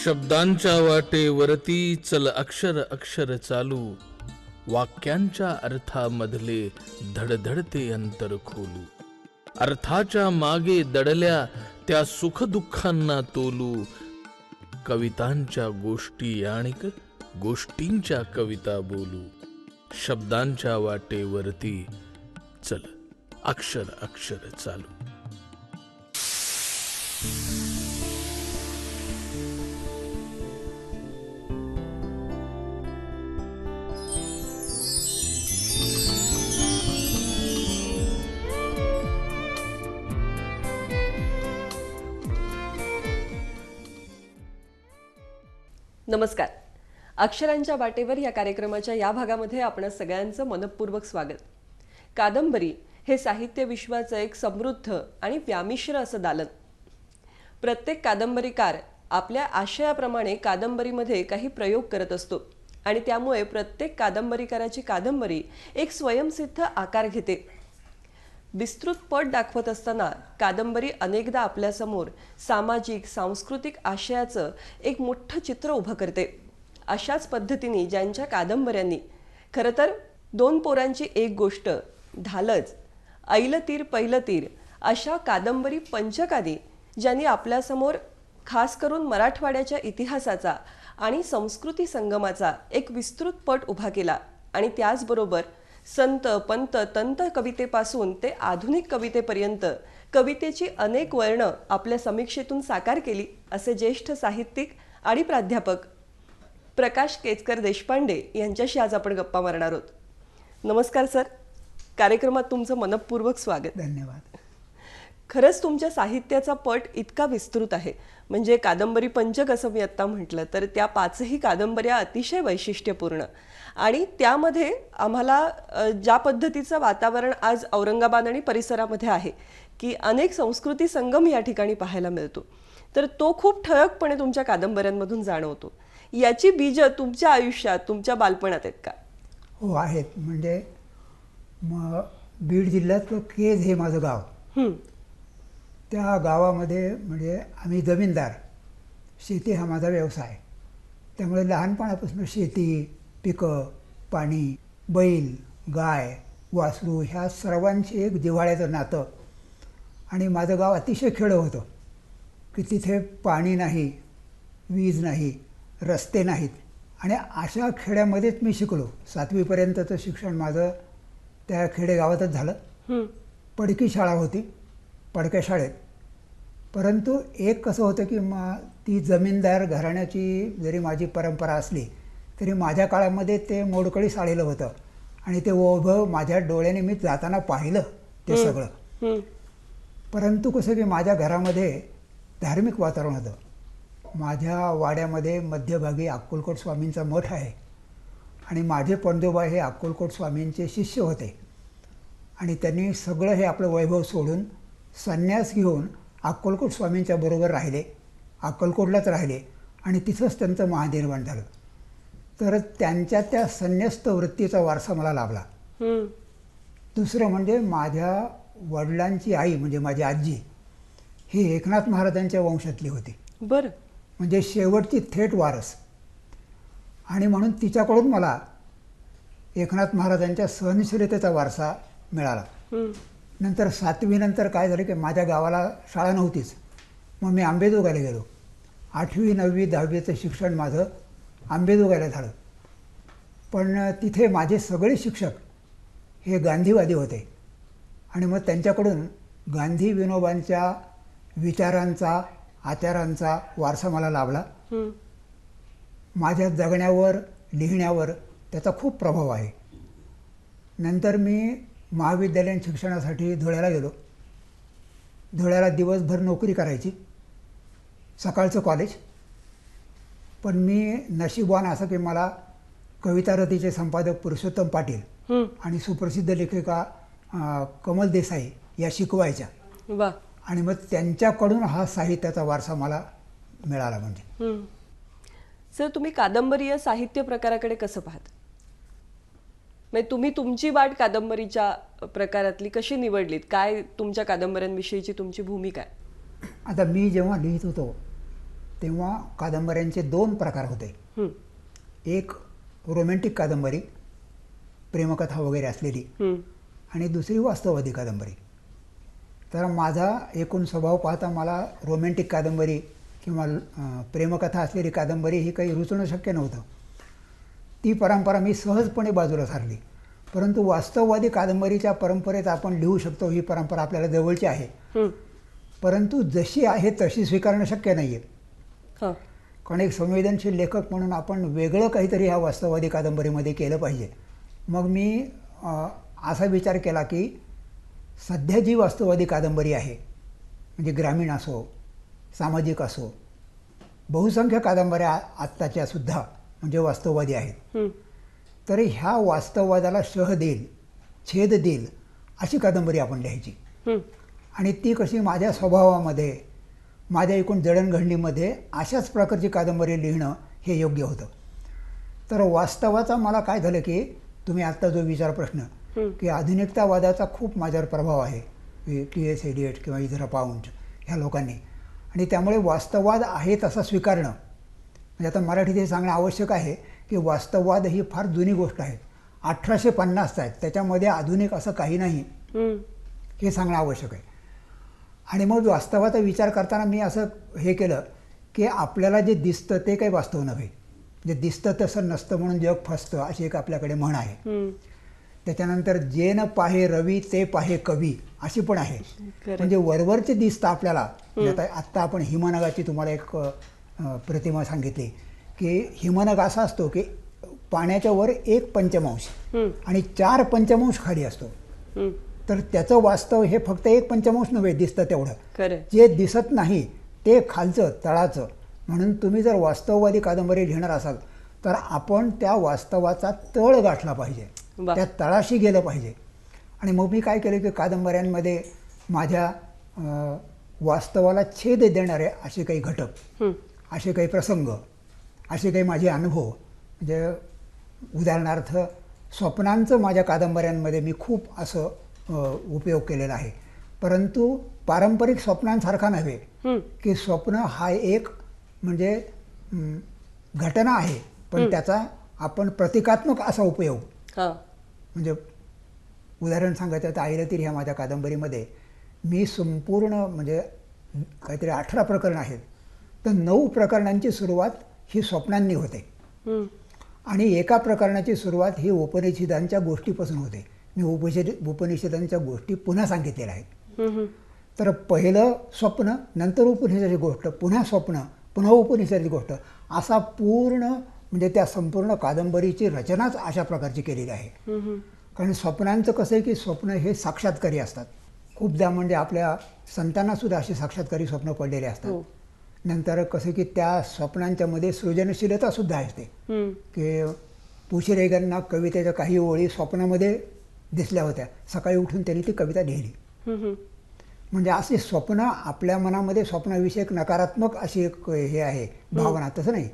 शब्दांच्या वाटेवरती चल अक्षर अक्षर चालू, वाक्यांच्या अर्थामधले धडधडते अंतर खोलू, अर्थाच्या मागे दडल्या त्या सुखदुःखांना तोलू, कवितांच्या गोष्टी आणिक गोष्टींच्या कविता बोलू, शब्दांच्या वाटेवरती चल अक्षर अक्षर चालू. नमस्कार. अक्षरांच्या वाटेवर या कार्यक्रमाच्या या भागामध्ये आपण सगळ्यांचं मनपूर्वक स्वागत. कादंबरी हे साहित्य विश्वाचं एक समृद्ध आणि व्यामिश्र असं दालन. प्रत्येक कादंबरीकार आपल्या आशयाप्रमाणे कादंबरीमध्ये काही प्रयोग करत असतो आणि त्यामुळे प्रत्येक कादंबरीकाराची कादंबरी एक स्वयंसिद्ध आकार घेते. विस्तृत पट दाखवत असताना कादंबरी अनेकदा आपल्यासमोर सामाजिक सांस्कृतिक आशयाचं एक मोठं चित्र उभं करते. अशाच पद्धतीने ज्यांच्या कादंबऱ्यांनी खरं तर दोन पोरांची एक गोष्ट, ढालच, ऐलं तीर पहिलं तीर अशा कादंबरी पंचकादी ज्यांनी आपल्यासमोर खास करून मराठवाड्याच्या इतिहासाचा आणि संस्कृती संगमाचा एक विस्तृत पट उभा केला आणि त्याचबरोबर संत पंत तंत कवितेपासून ते आधुनिक कवितेपर्यंत कवितेची अनेक वर्ण आपल्या समीक्षेतून साकार केली असे ज्येष्ठ साहित्यिक आणि प्राध्यापक प्रकाश केतकर देशपांडे यांच्याशी आज आपण गप्पा मारणार आहोत. नमस्कार सर, कार्यक्रमात तुमचं मनपूर्वक स्वागत. धन्यवाद. खरंच तुमच्या साहित्याचा पट इतका विस्तृत आहे. म्हणजे कादंबरी पंचक असं मी आत्ता म्हटलं तर त्या पाचही कादंबऱ्या अतिशय वैशिष्ट्यपूर्ण आणि त्यामध्ये आम्हाला ज्या पद्धतीचं वातावरण आज औरंगाबाद आणि परिसरामध्ये आहे की अनेक संस्कृती संगम या ठिकाणी पाहायला मिळतो, तर तो खूप ठळकपणे तुमच्या कादंबऱ्यांमधून जाणवतो. याची बीजं तुमच्या आयुष्यात तुमच्या बालपणात आहेत का? हो आहेत. म्हणजे बीड जिल्ह्यातलं केज हे माझं गाव. त्या गावामध्ये म्हणजे आम्ही जमीनदार, शेती हा माझा व्यवसाय. त्यामुळे लहानपणापासून शेती, पिकं, पाणी, बैल, गाय, वासरू ह्या सर्वांची एक जिव्हाळ्याचं नातं. आणि माझं गाव अतिशय खेडं होतं की तिथे पाणी नाही, वीज नाही, रस्ते नाहीत. आणि अशा खेड्यामध्येच मी शिकलो. 7वीपर्यंतचं शिक्षण माझं त्या खेडेगावातच झालं. पडकी शाळा होती, पडक्या शाळेत. परंतु एक कसं होतं की ती जमीनदार घराण्याची जरी माझी परंपरा असली तरी माझ्या काळामध्ये ते मोडकळीस आलेलं होतं आणि ते ओभं माझ्या डोळ्याने मी जाताना पाहिलं ते सगळं. परंतु कसं की माझ्या घरामध्ये धार्मिक वातावरण होतं. माझ्या वाड्यामध्ये मध्यभागी अक्कलकोट स्वामींचा मठ आहे आणि माझे पणजोबा हे अक्कलकोट स्वामींचे शिष्य होते आणि त्यांनी सगळं हे आपलं वैभव सोडून संन्यास घेऊन अक्कलकोट स्वामींच्या बरोबर राहिले, अक्कलकोटलाच राहिले आणि तिथंच त्यांचं महानिर्वाण झालं. तर त्यांच्या त्या संन्यस्त वृत्तीचा वारसा मला लाभला. दुसरं म्हणजे माझ्या वडिलांची आई म्हणजे माझी आजी ही एकनाथ महाराजांच्या वंशातली होती. बरं. म्हणजे शेवटची थेट वारस. आणि म्हणून तिच्याकडून मला एकनाथ महाराजांच्या सहनशीलतेचा वारसा मिळाला. नंतर 7वी नंतर काय झालं की माझ्या गावाला शाळा नव्हतीच, मग मी आंबेजोगाईला गेलो. 8वी 9वी 10वीचं शिक्षण माझं आंबेजोगाईला झालं. पण तिथे माझे सगळे शिक्षक हे गांधीवादी होते आणि मग त्यांच्याकडून गांधी विनोबांच्या विचारांचा आचारांचा वारसा मला लाभला. माझ्या जगण्यावर लिहिण्यावर त्याचा खूप प्रभाव आहे. नंतर मी महाविद्यालयीन शिक्षणासाठी धुळ्याला गेलो. धुळ्याला दिवसभर नोकरी करायची, सकाळचं कॉलेज. पण मी नशीबवान असं की मला कविता रथीचे संपादक पुरुषोत्तम पाटील आणि सुप्रसिद्ध लेखिका कमल देसाई या शिकवायच्या. वा. आणि मग त्यांच्याकडून हा साहित्याचा वारसा मला मिळाला. म्हणजे सर, तुम्ही कादंबरी या साहित्य प्रकाराकडे कसं पाहता? म्हणजे तुम्ही तुमची वाट कादंबरीच्या प्रकारातली कशी निवडलीत? काय तुमच्या कादंबऱ्यांविषयीची तुमची भूमिका आहे? आता मी जेव्हा लिहित होतो तेव्हा कादंबऱ्यांचे 2 प्रकार होते. हं, एक रोमॅन्टिक कादंबरी, प्रेमकथा वगैरे असलेली, हं, आणि दुसरी वास्तववादी कादंबरी. तर माझा एकूण स्वभाव पाहता मला रोमॅन्टिक कादंबरी किंवा प्रेमकथा असलेली कादंबरी ही काही रुचणं शक्य नव्हतं. ती परंपरा मी सहजपणे बाजूला सारली. परंतु वास्तववादी कादंबरीच्या परंपरेत आपण लिहू शकतो, ही परंपरा आपल्याला जवळची आहे. हं, परंतु जशी आहे तशी स्वीकारणं शक्य नाही आहे. हं, कारण एक संवेदनशील लेखक म्हणून आपण वेगळं काहीतरी ह्या वास्तववादी कादंबरीमध्ये केलं पाहिजे. मग मी असा विचार केला की सध्या जी वास्तववादी कादंबरी आहे, म्हणजे ग्रामीण असो, सामाजिक असो, बहुसंख्य कादंबऱ्या आत्ताच्या सुद्धा म्हणजे वास्तववादी आहेत. हं, तर ह्या वास्तववादाला शह देईल, छेद देईल अशी कादंबरी आपण लिहायची. हं, आणि ती कशी माझ्या स्वभावामध्ये, माझ्या एकूण जडणघडणीमध्ये अशाच प्रकारची कादंबरी लिहिणं हे योग्य होतं. तर वास्तवाचा मला काय झालं की तुम्ही आत्ता जो विचार प्रश्न की आधुनिकतावादाचा खूप माझ्यावर प्रभाव आहे, T.S. एलियट किंवा इझरा पाउंड ह्या लोकांनी, आणि त्यामुळे वास्तववाद आहे तसा स्वीकारणं, म्हणजे आता मराठीत हे सांगणं आवश्यक आहे की वास्तववाद ही फार जुनी गोष्ट आहे, 1850 आहेत, त्याच्यामध्ये आधुनिक असं काही नाही हं, हे सांगणं आवश्यक आहे. आणि मग वास्तवाचा विचार करताना मी असं हे केलं की आपल्याला जे दिसतं ते काही वास्तव नव्हे, जे दिसतं तसं नसतं म्हणून जग फसतं, अशी एक आपल्याकडे म्हण आहे. हं. त्याच्यानंतर जे न पाहे रवी ते पाहे कवी अशी पण आहे. Correct. म्हणजे वरवरचे दिसतं आपल्याला. म्हणजे आत्ता आपण हिमनगाची तुम्हाला एक प्रतिमा सांगितली की हिमनग असा असतो की पाण्याच्या वर 1/5 आणि 4/5 खाली असतो. हं, तर त्याचं वास्तव हे फक्त 1/5 नव्हे दिसतं तेवढं, खरंय. जे दिसत नाही ते खालचं तळाचं. म्हणून तुम्ही जर वास्तववादी कादंबरी लिहिणार असाल तर आपण त्या वास्तवाचा तळ गाठला पाहिजे, वा. त्या तळाशी गेलं पाहिजे. आणि मग मी काय केलं की कादंबऱ्यांमध्ये माझ्या वास्तवाला छेद देणारे असे काही घटक, हं, असे काही प्रसंग, असे काही माझे अनुभव, म्हणजे उदाहरणार्थ स्वप्नांचं माझ्या कादंबऱ्यांमध्ये मी खूप असं उपयोग केलेला आहे. परंतु पारंपरिक स्वप्नांसारखा नव्हे हं, की स्वप्न हा एक म्हणजे घटना आहे, पण त्याचा आपण प्रतिकात्मक असा उपयोग, हां, म्हणजे उदाहरण सांगायचं तर आईरतीर ह्या माझ्या कादंबरीमध्ये मी संपूर्ण म्हणजे काहीतरी 18 प्रकरणं आहेत, तर 9 प्रकरणांची सुरुवात ही स्वप्नांनी होते हं, आणि एका प्रकरणाची सुरुवात ही उपनिषदांच्या गोष्टीपासून होते. मी उपनिषदांच्या गोष्टी पुन्हा सांगितलेल्या आहेत. हं, हं. तर पहिलं स्वप्न, नंतर उपनिषदाची गोष्ट, पुन्हा स्वप्न, पुन्हा उपनिषदाची गोष्ट, असा पूर्ण म्हणजे त्या संपूर्ण कादंबरीची रचनाच अशा प्रकारची केलेली आहे. हं, हं. कारण स्वप्नांचं कसं आहे की स्वप्न हे साक्षात्कारी असतात. खूपदा म्हणजे आपल्या संतांनासुद्धा अशी साक्षात्कारी स्वप्न पडलेले असतात. हो. नंतर कसं की त्या स्वप्नांच्या मध्ये सृजनशीलतासुद्धा असते हं, की पुशिरेगनना कवितेच्या काही ओळी स्वप्नामध्ये दिसल्या होत्या, सकाळी उठून त्यांनी ती कविता लिहिली. हं, हं. म्हणजे असे स्वप्न आपल्या मनामध्ये स्वप्नाविषयक नकारात्मक अशी एक हे आहे भावना, तसं नाही.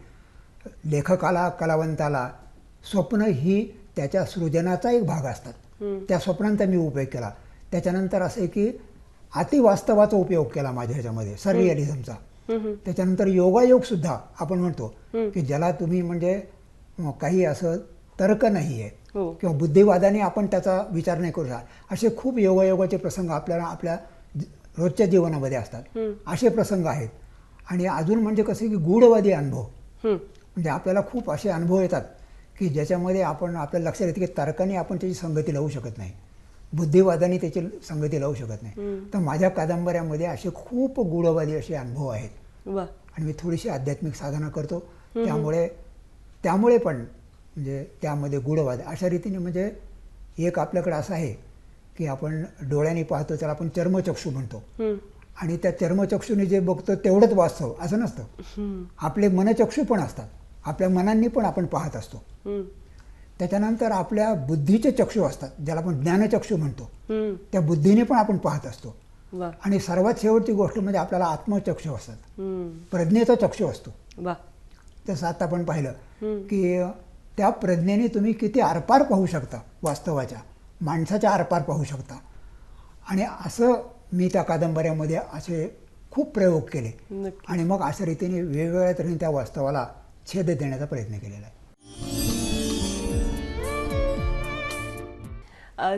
लेखकाला, कलावंताला स्वप्न ही त्याच्या सृजनाचा एक भाग असतात. त्या स्वप्नांचा मी उपयोग केला. त्याच्यानंतर असं आहे की अतिवास्तवाचा उपयोग केला माझ्या ह्याच्यामध्ये, सर्रिअलिझमचा. त्याच्यानंतर योगायोगसुद्धा आपण म्हणतो की ज्याला तुम्ही म्हणजे काही असं तर्क नाही आहे हो. किंवा बुद्धिवादाने आपण त्याचा विचार नाही करू शकत, असे खूप योगायोगाचे प्रसंग आपल्याला आपल्या रोजच्या जीवनामध्ये असतात. असे प्रसंग आहेत. आणि अजून म्हणजे कसं की गूढवादी अनुभव, हं, म्हणजे आपल्याला खूप असे अनुभव येतात की ज्याच्यामध्ये आपण आपल्याला लक्षात येते की तर्काने आपण त्याची संगती लावू शकत नाही, बुद्धिवादाने त्याची संगती लावू शकत नाही. तर माझ्या कादंबऱ्यामध्ये असे खूप गूढवादी असे अनुभव आहेत. वा. आणि मी थोडीशी आध्यात्मिक साधना करतो, त्यामुळे पण म्हणजे त्यामध्ये गूढवाद अशा रीतीने, म्हणजे एक आपल्याकडे असं आहे की आपण डोळ्याने पाहतो त्याला आपण चर्मचक्षु म्हणतो, हं, आणि त्या चर्मचक्षुने जे बघतो तेवढंच वास्तव असं नसतं. हं, आपले मनचक्षु पण असतात, आपल्या मनांनी पण आपण पाहत असतो. हं, त्याच्यानंतर आपल्या बुद्धीचे चक्षु असतात, ज्याला आपण ज्ञानचक्षु म्हणतो, हं. त्या बुद्धीने पण आपण पाहत असतो. वा. आणि सर्वात शेवटची गोष्ट म्हणजे आपल्याला आत्मचक्षु असतात, हं, प्रज्ञेचा चक्षु असतो. वा. तसं आता आपण पाहिलं की त्या प्रज्ञेने तुम्ही किती आरपार पाहू शकता, वास्तवाच्या माणसाच्या आरपार पाहू शकता. आणि असं मी त्या कादंबऱ्यामध्ये असे खूप प्रयोग केले नक्की. आणि मग अशा रीतीने वेगवेगळ्या तऱ्हेने त्या वास्तवाला छेद देण्याचा प्रयत्न केलेला आहे.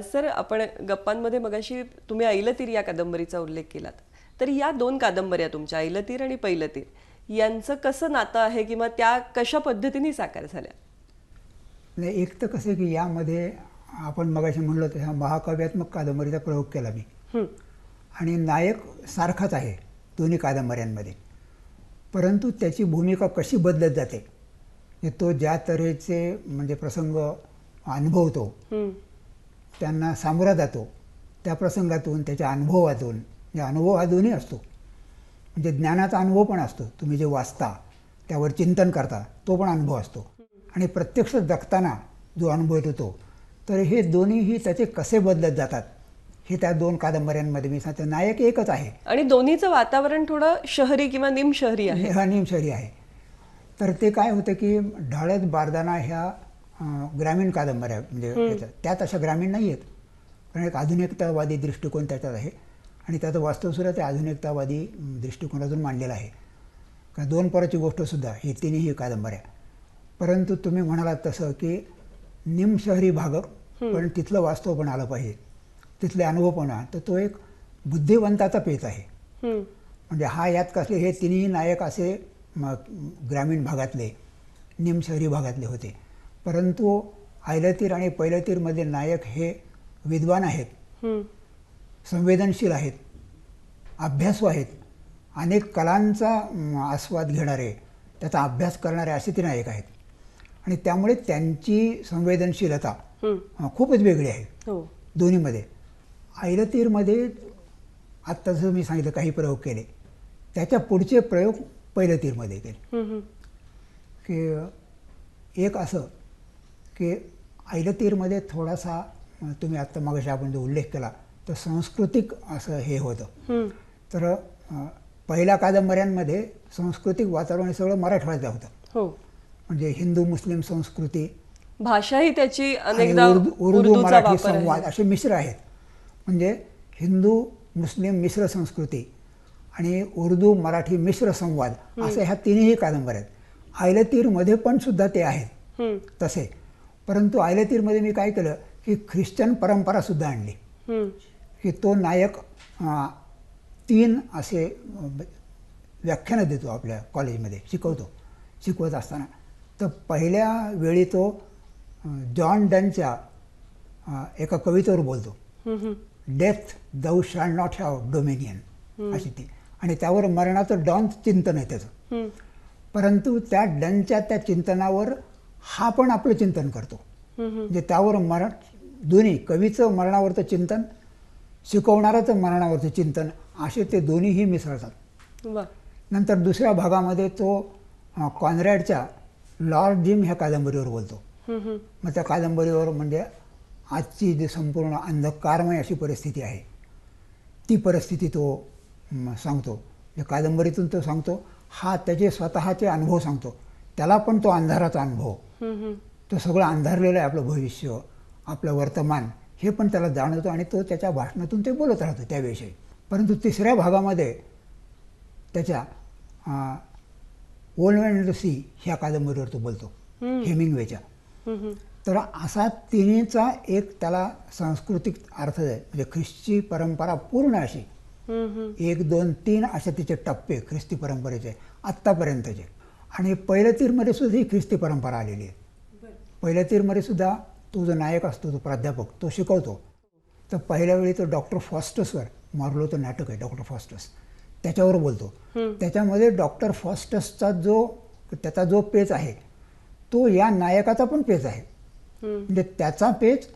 सर, आपण गप्पांमध्ये मगाशी तुम्ही ऐलतीर या कादंबरीचा उल्लेख केलात. तर या 2 कादंबऱ्या तुमच्या, ऐलतीर आणि पैलतीर, यांचं कसं नातं आहे किंवा त्या कशा पद्धतीने साकार झाल्या? नाही, एक तर कसं आहे की यामध्ये आपण मगाशी म्हणलो तसा महाकाव्यात्मक कादंबरीचा प्रयोग केला मी. आणि नायक सारखाच आहे दोन्ही कादंबऱ्यांमध्ये, परंतु त्याची भूमिका कशी बदलत जाते, तो ज्या तऱ्हेचे म्हणजे प्रसंग अनुभवतो, त्यांना सामोरा जातो, त्या प्रसंगातून त्याच्या अनुभवातून, म्हणजे अनुभव हा दोन्ही असतो, म्हणजे ज्ञानाचा अनुभव पण असतो, तुम्ही जे वाचता त्यावर चिंतन करता तो पण अनुभव असतो, आणि प्रत्यक्ष जगताना जो अनुभव येतो, तर हे दोन्हीही त्याचे कसे बदलत जातात हे त्या 2 कादंबऱ्यांमध्ये मी सांगतो. नायक एकच आहे आणि दोन्हीचं वातावरण थोडं शहरी किंवा निमशहरी आहे. हा निमशहरी आहे. तर ते काय होतं की ढाळत बारदाना ह्या ग्रामीण कादंबऱ्या, म्हणजे त्यात अशा ग्रामीण नाही आहेत, कारण एक आधुनिकतावादी दृष्टिकोन त्याच्यात आहे आणि त्याचं वास्तवसुद्धा त्या आधुनिकतावादी दृष्टिकोनातून मांडलेलं आहे. का 2 पराची गोष्टसुद्धा ही तिन्ही कादंबऱ्या. परंतु तुम्ही म्हणालात तसं की निमशहरी भाग, पण तिथलं वास्तव पण आलं पाहिजे, तिथले अनुभव पण आहे, तर तो एक बुद्धिवंताचा पेच आहे. म्हणजे हा यात कसले हे तिन्ही नायक असे ग्रामीण भागातले, निमशहरी भागातले होते, परंतु ऐलतीर आणि पैलतीरमध्ये नायक हे विद्वान आहेत, संवेदनशील आहेत, अभ्यासू आहेत, अनेक कलांचा आस्वाद घेणारे, त्याचा अभ्यास करणारे असे ते नायक आहेत. आणि त्यामुळे त्यांची संवेदनशीलता खूपच वेगळी आहे दोन्हीमध्ये. ऐलतीरमध्ये आत्ता जसं मी सांगितलं काही प्रयोग केले, त्याच्या पुढचे प्रयोग पैलतीरमध्ये केले. की एक असं की ऐलतीरमध्ये थोडासा, तुम्ही आत्ता मागाशी आपण जो उल्लेख केला, तर सांस्कृतिक असं हे होतं. तर पहिल्या कादंबऱ्यांमध्ये सांस्कृतिक वातावरण सगळं मराठवाड्याचं होतं, म्हणजे हिंदू मुस्लिम संस्कृती, भाषाही त्याची अनेकदा उर्दू मराठी संवाद असे मिश्र आहेत. म्हणजे हिंदू मुस्लिम मिश्र संस्कृती आणि उर्दू मराठी मिश्र संवाद असे ह्या तिन्ही कादंबऱ्या आहेत. ऐलतीरमध्ये पण सुद्धा ते आहेत तसे, परंतु ऐलतीरमध्ये मी काय केलं की ख्रिश्चन परंपरा सुद्धा आणली. की तो नायक 3 असे व्याख्यानं देतो आपल्या कॉलेजमध्ये, शिकवत असताना. तर पहिल्या वेळी तो जॉन डनच्या एका कवितेवर बोलतो, डेथ दौ शॅल नॉट हॅव डोमिनियन अशी ती, आणि त्यावर मरणाचं डॉनचं चिंतन आहे त्याचं. परंतु त्या डनच्या त्या चिंतनावर हा पण आपलं चिंतन करतो, म्हणजे त्यावर मरण, दोन्ही कवीचं मरणावरचं चिंतन, शिकवणाराचं मरणावरचं चिंतन, असे ते दोन्हीही मिसळतात. नंतर दुसऱ्या भागामध्ये तो कॉन्रॅडच्या लॉर्ड जिम ह्या कादंबरीवर बोलतो. मग त्या कादंबरीवर म्हणजे आजची जी संपूर्ण अंधकारमय अशी परिस्थिती आहे, ती परिस्थिती तो सांगतो. या कादंबरीतून तो सांगतो, हा त्याचे स्वतःचे अनुभव सांगतो, त्याला पण तो अंधाराचा अनुभव, तो सगळं अंधारलेलं आहे, आपलं भविष्य, आपलं वर्तमान, हे पण त्याला जाणवतो आणि तो त्याच्या भाषणातून ते बोलत राहतो त्याविषयी. परंतु तिसऱ्या भागामध्ये त्याच्या ओल्ड मॅन सी ह्या कादंबरीवर तो बोलतो, हेमिंग्वेच्या. तर असा तिन्हीचा एक त्याला सांस्कृतिक अर्थ आहे, म्हणजे ख्रिस्ती परंपरा पूर्ण अशी 1, 2, 3 असे तिचे टप्पे ख्रिस्ती परंपरेचे आत्तापर्यंतचे. आणि पैलतीरमध्ये सुद्धा ही ख्रिस्ती परंपरा आलेली आहे. पैलतीरमध्ये सुद्धा तो जो नायक असतो, तो प्राध्यापक, तो शिकवतो. तर पहिल्या वेळी तो डॉक्टर फॉस्टसवर, मार्लोचं नाटक आहे डॉक्टर फॉस्टस, त्याच्यावर बोलतो. त्याच्यामध्ये डॉक्टर फॉस्टसचा त्याचा जो पेच आहे, तो या नायकाचा पण पेच आहे. म्हणजे त्याचा पेच,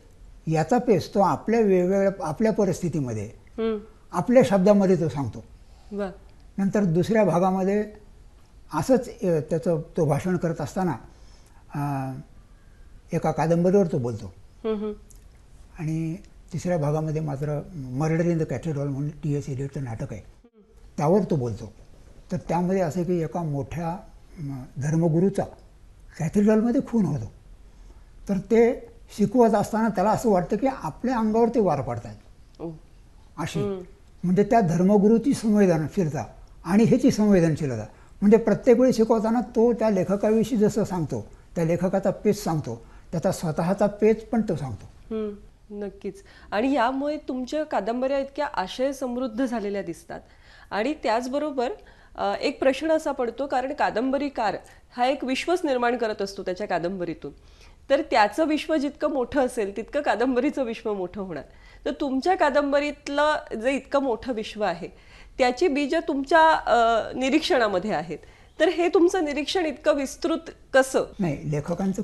याचा पेच, तो आपल्या वेगवेगळ्या आपल्या परिस्थितीमध्ये, आपल्या शब्दामध्ये तो सांगतो. नंतर दुसऱ्या भागामध्ये असंच त्याचं तो भाषण करत असताना एका कादंबरीवर तो बोलतो. आणि तिसऱ्या भागामध्ये मात्र मर्डर इन द कॅथेड्रल म्हणून T.S. एलियटचं नाटक आहे, त्यावर तो बोलतो. तर त्यामध्ये असं की एका मोठ्या धर्मगुरूचा कॅथेड्रलमध्ये खून होतो तर ते शिकवत असताना त्याला असं वाटतं की आपल्या अंगावर ते वार पडतात ओ. अशी म्हणजे त्या धर्मगुरूची संवेदनशीलता आणि ह्याची संवेदनशीलता म्हणजे प्रत्येक वेळी शिकवताना तो त्या लेखकाविषयी जसं सांगतो, त्या लेखकाचा पेच सांगतो, त्याचा स्वतःचा पेच पण तो सांगतो. नक्कीच. आणि यामुळे तुमच्या कादंबऱ्या इतक्या आशय समृद्ध झालेल्या दिसतात. आणि त्याचबरोबर एक प्रश्न असा पडतो, कारण कादंबरीकार हा एक विश्वच निर्माण करत असतो त्याच्या कादंबरीतून. तर त्याचं विश्व जितकं मोठं असेल तितकं कादंबरीचं विश्व मोठं होणार. तर तुमच्या कादंबरीतलं जे इतकं मोठं विश्व आहे त्याची बीज तुमच्या निरीक्षणामध्ये आहेत. तर हे तुमचं निरीक्षण इतकं विस्तृत कसं? नाही, लेखकाचं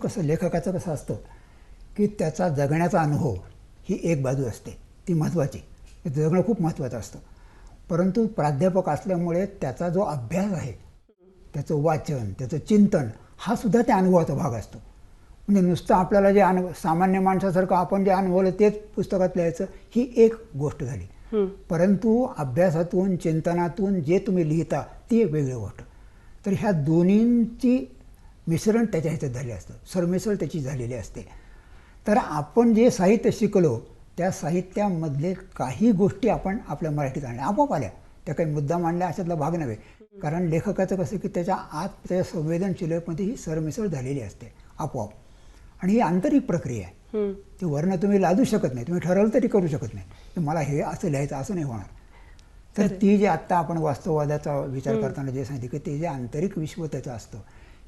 कसं असतं की त्याचा जगण्याचा अनुभव ही एक बाजू असते, ती महत्त्वाची. ते जगणं खूप महत्त्वाचं असतं. परंतु प्राध्यापक असल्यामुळे त्याचा जो अभ्यास आहे, त्याचं वाचन, त्याचं चिंतन हा सुद्धा त्या अनुभवाचा भाग असतो. म्हणजे नुसतं आपल्याला जे सामान्य माणसासारखं आपण जे अनुभवलं तेच पुस्तकात लिहायचं ही एक गोष्ट झाली. परंतु अभ्यासातून चिंतनातून जे तुम्ही लिहिता ती एक वेगळी गोष्ट. तर ह्या दोन्हींची मिश्रण त्याच्या ह्याच्यात झाले असतं, सरमिसळ त्याची झालेली असते. तर आपण जे साहित्य शिकलो त्या साहित्यामधले काही गोष्टी आपण आपल्या मराठीत आणल्या, आपोआप आल्या. त्या काही मुद्दा मांडल्या अशातला भाग नव्हे. कारण लेखकाचं कसं की त्याच्या आत त्याच्या संवेदनशीलतेमध्ये ही सरमिसळ झालेली असते आपोआप. आणि ही आंतरिक प्रक्रिया आहे. ती वर्ण तुम्ही लादू शकत नाही, तुम्ही ठरवलं तरी करू शकत नाही की मला हे असं लिहायचं, असं नाही होणार. तर ती जे आत्ता आपण वास्तववादाचा विचार करताना जे सांगितलं की ते जे आंतरिक विश्व त्याचं असतं,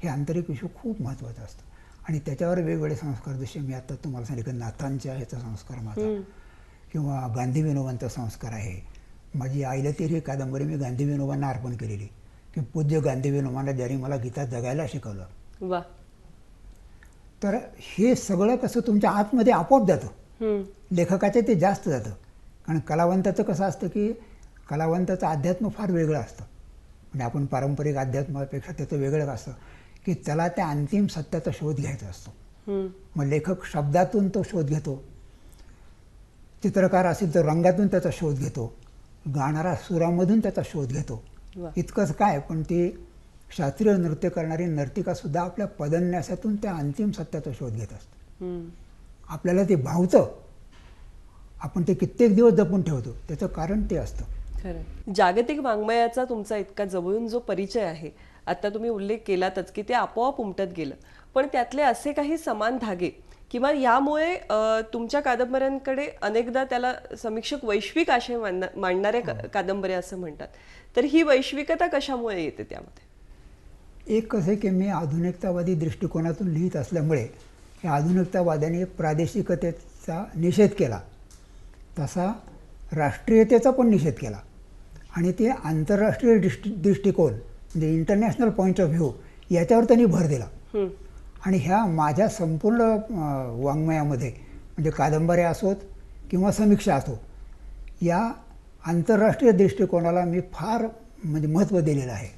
हे आंतरिक विश्व खूप महत्त्वाचं असतं. आणि त्याच्यावर वेगवेगळे संस्कार, जसे मी आता तुम्हाला सांगितलं नाथांच्या ह्याचा संस्कार माझा, किंवा गांधी विनोबांचा संस्कार आहे. माझी आईला ती ही कादंबरी मी गांधी विनोबांना अर्पण केलेली, की पूज्य गांधी विनोबांना ज्यांनी मला गीता जगायला शिकवलं. वा. तर हे सगळं कसं तुमच्या आतमध्ये आपोआप जातं. लेखकाचे ते जास्त जातं. कारण कलावंताचं कसं असतं की कलावंताचं अध्यात्म फार वेगळं असतं. म्हणजे आपण पारंपरिक अध्यात्मापेक्षा त्याचं वेगळं असतं की त्याला त्या अंतिम सत्याचा शोध घ्यायचा असतो. मग लेखक शब्दातून तो शोध घेतो, चित्रकार असेल तर रंगातून त्याचा शोध घेतो, गाणारा सुरामधून त्याचा शोध घेतो. इतकंच काय, पण ती शास्त्रीय नृत्य करणारी नर्तिकासुद्धा आपल्या पदन्यासातून त्या अंतिम सत्याचा शोध घेत असते. आपल्याला ते भावतं, आपण ते कित्येक दिवस जपून ठेवतो, त्याचं कारण ते असतं. खरं. जागतिक वाङ्मयाचा तुमचा इतका जवळून जो परिचय आहे, आता तुम्ही उल्लेख केलातच की ते आपोआप उमटत गेलं, पण त्यातले असे काही समान धागे किंवा यामुळे तुमच्या कादंबऱ्यांकडे अनेकदा त्याला समीक्षक वैश्विक आशय मांडणाऱ्या कादंबऱ्या असं म्हणतात. तर ही वैश्विकता कशामुळे येते त्यामध्ये? एक कसं आहे की मी आधुनिकतावादी दृष्टिकोनातून लिहित असल्यामुळे या आधुनिकतावाद्याने प्रादेशिकतेचा निषेध केला, तसा राष्ट्रीयतेचा पण निषेध केला. आणि ते आंतरराष्ट्रीय दृष्टिकोन म्हणजे इंटरनॅशनल पॉईंट ऑफ व्ह्यू याच्यावर त्यांनी भर दिला. आणि ह्या माझ्या संपूर्ण वाङ्मयामध्ये म्हणजे कादंबऱ्या असोत किंवा समीक्षा असो, या आंतरराष्ट्रीय दृष्टिकोनाला मी फार म्हणजे महत्त्व दिलेलं आहे.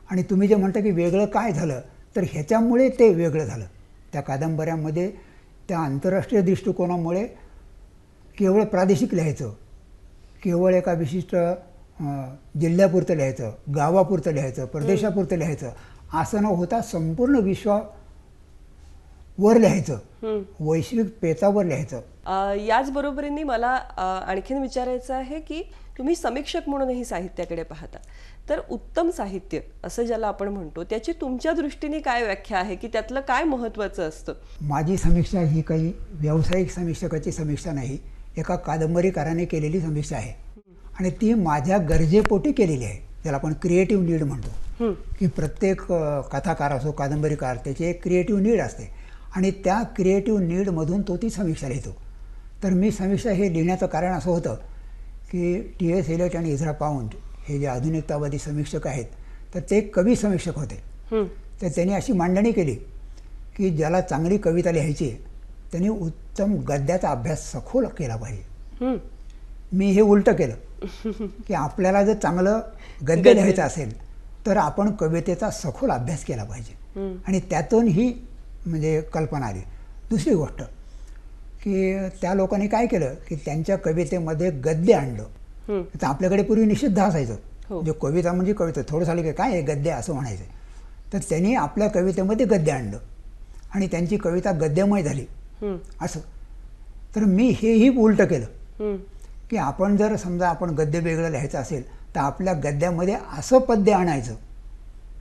आणि तुम्ही जे म्हणता की वेगळं काय झालं, तर ह्याच्यामुळे ते वेगळं झालं. त्या कादंबऱ्यामध्ये त्या आंतरराष्ट्रीय दृष्टिकोनामुळे केवळ प्रादेशिक लिहायचं, केवळ एका विशिष्ट जिल्ह्यापुरतं लिहायचं, गावापुरतं लिहायचं, प्रदेशापुरतं लिहायचं असं न होता संपूर्ण विश्वावर लिहायचं, वैश्विक पेचावर लिहायचं. याच बरोबरीने मला आणखीन विचारायचं आहे की तुम्ही समीक्षक म्हणूनही साहित्याकडे पाहता, तर उत्तम साहित्य असं ज्याला आपण म्हणतो त्याची तुमच्या दृष्टीने काय व्याख्या आहे, की त्यातलं काय महत्त्वाचं असतं? माझी समीक्षा ही काही व्यावसायिक समीक्षकाची समीक्षा नाही, एका कादंबरीकाराने केलेली समीक्षा आहे. आणि ती माझ्या गरजेपोटी केलेली आहे, ज्याला आपण क्रिएटिव्ह नीड म्हणतो. की प्रत्येक कथाकार असो, कादंबरीकार, त्याची एक क्रिएटिव्ह नीड असते आणि त्या क्रिएटिव्ह नीडमधून तो ती समीक्षा लिहितो. तर मी समीक्षा हे लिहिण्याचं कारण असं होतं की टी.एस. एलियट आणि इझरा पाउंड हे जे आधुनिकतावादी समीक्षक आहेत, तर ते कवी समीक्षक होते. तर त्यांनी अशी मांडणी केली की ज्याला चांगली कविता लिहायची त्यांनी उत्तम गद्याचा अभ्यास सखोल केला पाहिजे. मी हे उलटं केलं की आपल्याला जर चांगलं गद्य लिहायचं असेल तर आपण कवितेचा सखोल अभ्यास केला पाहिजे. आणि त्यातून ही म्हणजे कल्पना आली. दुसरी गोष्ट की त्या लोकांनी काय केलं की त्यांच्या कवितेमध्ये गद्य आणलं. तर आपल्याकडे पूर्वी निषिद्ध असायचं, म्हणजे कविता म्हणजे कविता, थोडं झालं की काय आहे गद्य असं म्हणायचं. तर त्यांनी आपल्या कवितेमध्ये गद्य आणलं आणि त्यांची कविता गद्यमय झाली हम्म, असं. तर मी हेही उलटं केलं हम्म, की आपण जर समजा आपण गद्य वेगळं लिहायचं असेल तर आपल्या गद्यामध्ये असं पद्य आणायचं,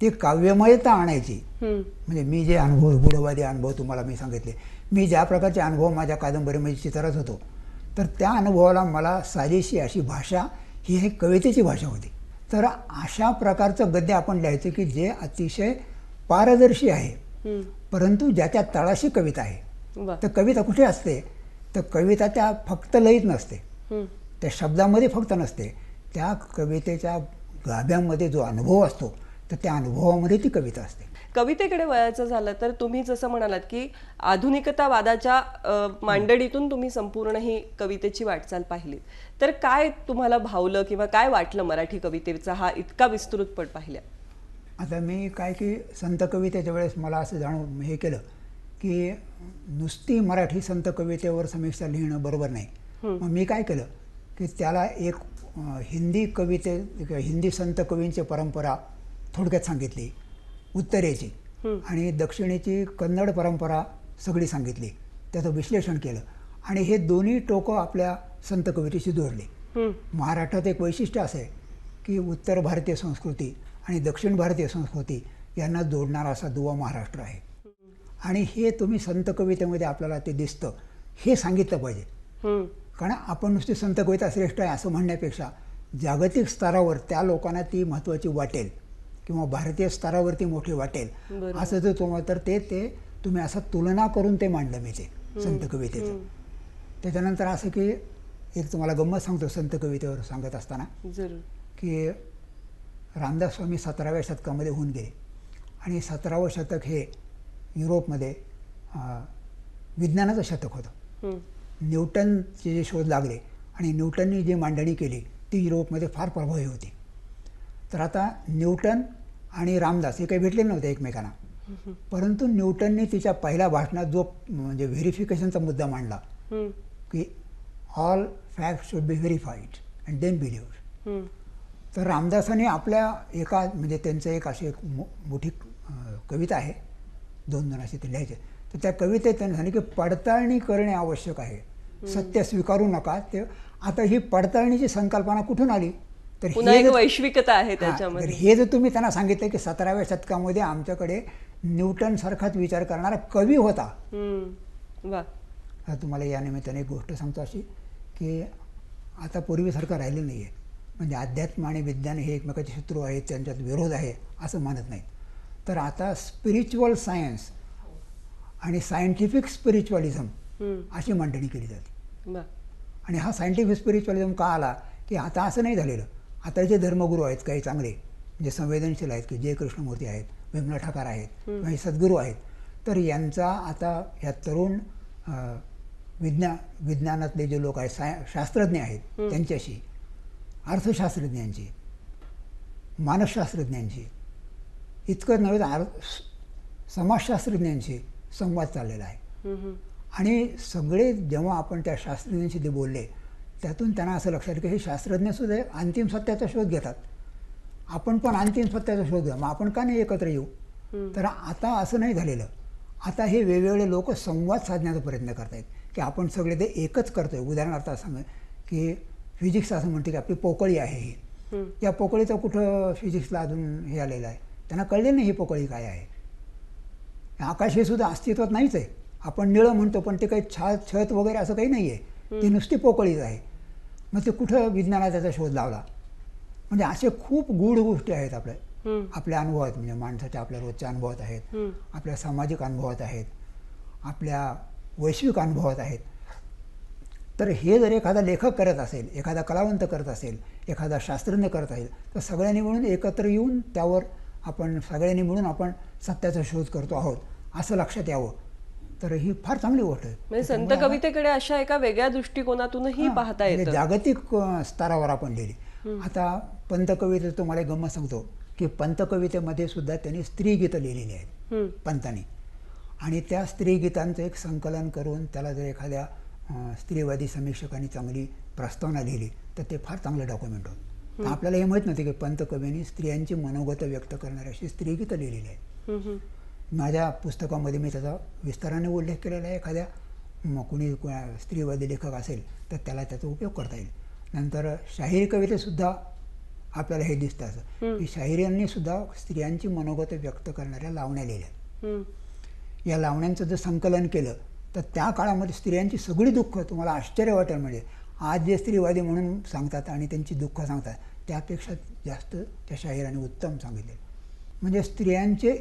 ती काव्यमयता आणायची. हम्म, म्हणजे मी जे अनुभव गूढवादी अनुभव तुम्हाला मी सांगितले, मी ज्या प्रकारचे अनुभव माझ्या कादंबरीमध्ये चित्रत होतो, तर त्या अनुभवाला मला साजेशी अशी भाषा ही एक कवितेची भाषा होती. तर अशा प्रकारचं गद्य आपण लिहायचं की जे अतिशय पारदर्शी आहे, हम्म. परंतु ज्याच्या तळाशी कविता आहे. वा. तर कविता कुठे असते? तर कविता त्या फक्त लयीत नसते, हम्म, त्या शब्दामध्ये फक्त नसते, त्या कवितेच्या गाभ्यामध्ये जो अनुभव असतो तर त्या अनुभवामध्ये ती कविता असते. कवितेकडे वळायचं झालं तर तुम्ही जसं म्हणालात की आधुनिकतावादाच्या मांडणीतून तुम्ही संपूर्ण ही कवितेची वाटचाल पाहिली, तर काय तुम्हाला भावलं किंवा काय वाटलं मराठी कवितेचा हा इतका विस्तृतपट पाहिल्या? आता मी काय की संत कवितेच्या वेळेस मला असं जाणून हे केलं की नुसती मराठी संत कवितेवर समीक्षा लिहिणं बरोबर नाही. मग मी काय केलं की त्याला एक हिंदी कविते हिंदी संत कवींची परंपरा थोडक्यात सांगितली, उत्तरेची, आणि दक्षिणेची कन्नड परंपरा सगळी सांगितली, त्याचं विश्लेषण केलं आणि हे दोन्ही टोकं आपल्या संत कवितेशी जोडले. महाराष्ट्रात एक वैशिष्ट्य असं आहे की उत्तर भारतीय संस्कृती आणि दक्षिण भारतीय संस्कृती यांना जोडणारा असा दुवा महाराष्ट्र आहे. आणि हे तुम्ही संत कवितेमध्ये आपल्याला ते दिसतं, हे सांगितलं पाहिजे. कारण आपण नुसती संत कविता श्रेष्ठ आहे असं म्हणण्यापेक्षा जागतिक स्तरावर त्या लोकांना ती महत्त्वाची वाटेल किंवा भारतीय स्तरावरती मोठी वाटेल असं जर तुम्हाला, तर ते तुम्ही असं तुलना करून ते मांडलं मी ते संत कवितेचं. त्याच्यानंतर असं की एक तुम्हाला गंमत सांगतो संत कवितेवर सांगत असताना जरूर. की रामदास स्वामी 17व्या शतकामध्ये होऊन गेले आणि 17वं शतक हे युरोपमध्ये विज्ञानाचं शतक होतं. न्यूटनचे जे शोध लागले आणि न्यूटननी जी मांडणी केली ती युरोपमध्ये फार प्रभावी होती. तर आता न्यूटन आणि रामदास हे काही भेटले नव्हते एकमेकांना, परंतु न्यूटनने तिच्या पहिल्या भाषणात जो म्हणजे व्हेरिफिकेशनचा मुद्दा मांडला की all fact should be verified and then believed. तर रामदासाने आपल्या एका म्हणजे त्यांचं एक अशी एक मोठी कविता आहे, 2 असे ते लिहायचे, तर त्या कवितेत त्यांनी सांगितले की पडताळणी करणे आवश्यक आहे, सत्य स्वीकारू नका. ते आता ही पडताळणीची संकल्पना कुठून आली? तर पुन्हा हे एक जर- वैश्विकता आहे तर त्याच्यामध्ये. हे जर तुम्ही त्यांना सांगितलं की 17व्या शतकामध्ये आमच्याकडे न्यूटन सारखाच विचार करणारा कवी होता. वा. आता तुम्हाला या निमित्ताने एक गोष्ट सांगतो अशी की आता पूर्वीसारखं राहिलं नाही आहे, म्हणजे अध्यात्म आणि विज्ञान हे एकमेकाचे शत्रू आहेत, त्यांच्यात विरोध आहे असं मानत नाहीत. तर आता स्पिरिच्युअल सायन्स आणि सायंटिफिक स्पिरिच्युअलिझम अशी मांडणी केली जाते. वा. आणि हा सायंटिफिक स्पिरिच्युअलिझम का आला की आता असं नाही झालेलं. आता जे धर्मगुरू आहेत काही चांगले म्हणजे संवेदनशील आहेत की जय कृष्णमूर्ती आहेत, विमला ठाकर आहेत किंवा हे सद्गुरू आहेत, तर यांचा आता ह्या तरुण विज्ञानातले जे लोक आहेत, शास्त्रज्ञ आहेत, त्यांच्याशी, अर्थशास्त्रज्ञांची, मानसशास्त्रज्ञांची, इतकं नव्हे तर समाजशास्त्रज्ञांशी संवाद चाललेला आहे. आणि सगळे जेव्हा आपण त्या शास्त्रज्ञांशी ते बोलले त्यातून त्यांना असं लक्षात की हे शास्त्रज्ञसुद्धा अंतिम सत्याचा शोध घेतात, आपण पण अंतिम सत्याचा शोध घ्या, मग आपण का नाही एकत्र येऊ? तर आता असं नाही झालेलं. आता हे वेगवेगळे लोक संवाद साधण्याचा प्रयत्न करत आहेत की आपण सगळे ते एकच करतोय. उदाहरणार्थ असं सांग की फिजिक्स असं म्हणते की आपली पोकळी आहे ही, या पोकळीचं कुठं फिजिक्सला अजून हे आलेलं आहे, त्यांना कळले नाही ही पोकळी काय आहे. आकाश हे सुद्धा अस्तित्वात नाहीच आहे. आपण निळं म्हणतो पण ते काही छत वगैरे असं काही नाही आहे, ती नुसती पोकळीच आहे. मग ते कुठं विज्ञानाचा त्याचा शोध लावला? म्हणजे असे खूप गूढ गोष्टी आहेत आपल्या अनुभवात, म्हणजे माणसाच्या आपल्या रोजच्या अनुभवात आहेत, आपल्या सामाजिक अनुभवात आहेत, आपल्या वैश्विक अनुभवात आहेत. तर हे जर एखादा लेखक करत असेल, एखादा कलावंत करत असेल, एखादा शास्त्रज्ञ करत असेल, तर सगळ्यांनी मिळून एकत्र येऊन त्यावर आपण सगळ्यांनी मिळून आपण सत्याचा शोध करतो आहोत असं लक्षात यावं. तर ही फार चांगली गोष्ट आहे. म्हणजे संत कवितेकडे अशा एका वेगळ्या दृष्टिकोनातूनही पाहता म्हणजे येतं. जागतिक स्तरावर आपण लिहिली. आता पंतकवितेत तुम्हाला एक गंमत सांगतो की पंतकवितेमध्ये सुद्धा त्यांनी स्त्रीगीतं लिहिलेली आहेत पंतांनी, आणि त्या स्त्रीगीतांचं एक संकलन करून त्याला जर एखाद्या स्त्रीवादी समीक्षकांनी चांगली प्रस्तावना लिहिली तर ते फार चांगलं डॉक्युमेंट होतं. तर आपल्याला हे माहीत नव्हते की पंतकवींनी स्त्रियांची मनोगत व्यक्त करणारी अशी स्त्रीगीतं लिहिलेली आहेत. माझ्या पुस्तकामध्ये मी त्याचा विस्ताराने उल्लेख केलेला आहे. एखाद्या कुणी स्त्रीवादी लेखक असेल तर त्याला त्याचा उपयोग करता येईल. नंतर शाहिरी कवितेसुद्धा आपल्याला हे दिसतं असं की शाहिरांनी सुद्धा स्त्रियांची मनोगत व्यक्त करणाऱ्या लावण्या लिहिल्या. या लावण्यांचं जर संकलन केलं तर त्या काळामध्ये स्त्रियांची सगळी दुःख तुम्हाला आश्चर्य वाटेल. म्हणजे आज जे स्त्रीवादी म्हणून सांगतात आणि त्यांची दुःख सांगतात त्यापेक्षा जास्त त्या शाहिरांनी उत्तम सांगितले. म्हणजे स्त्रियांचे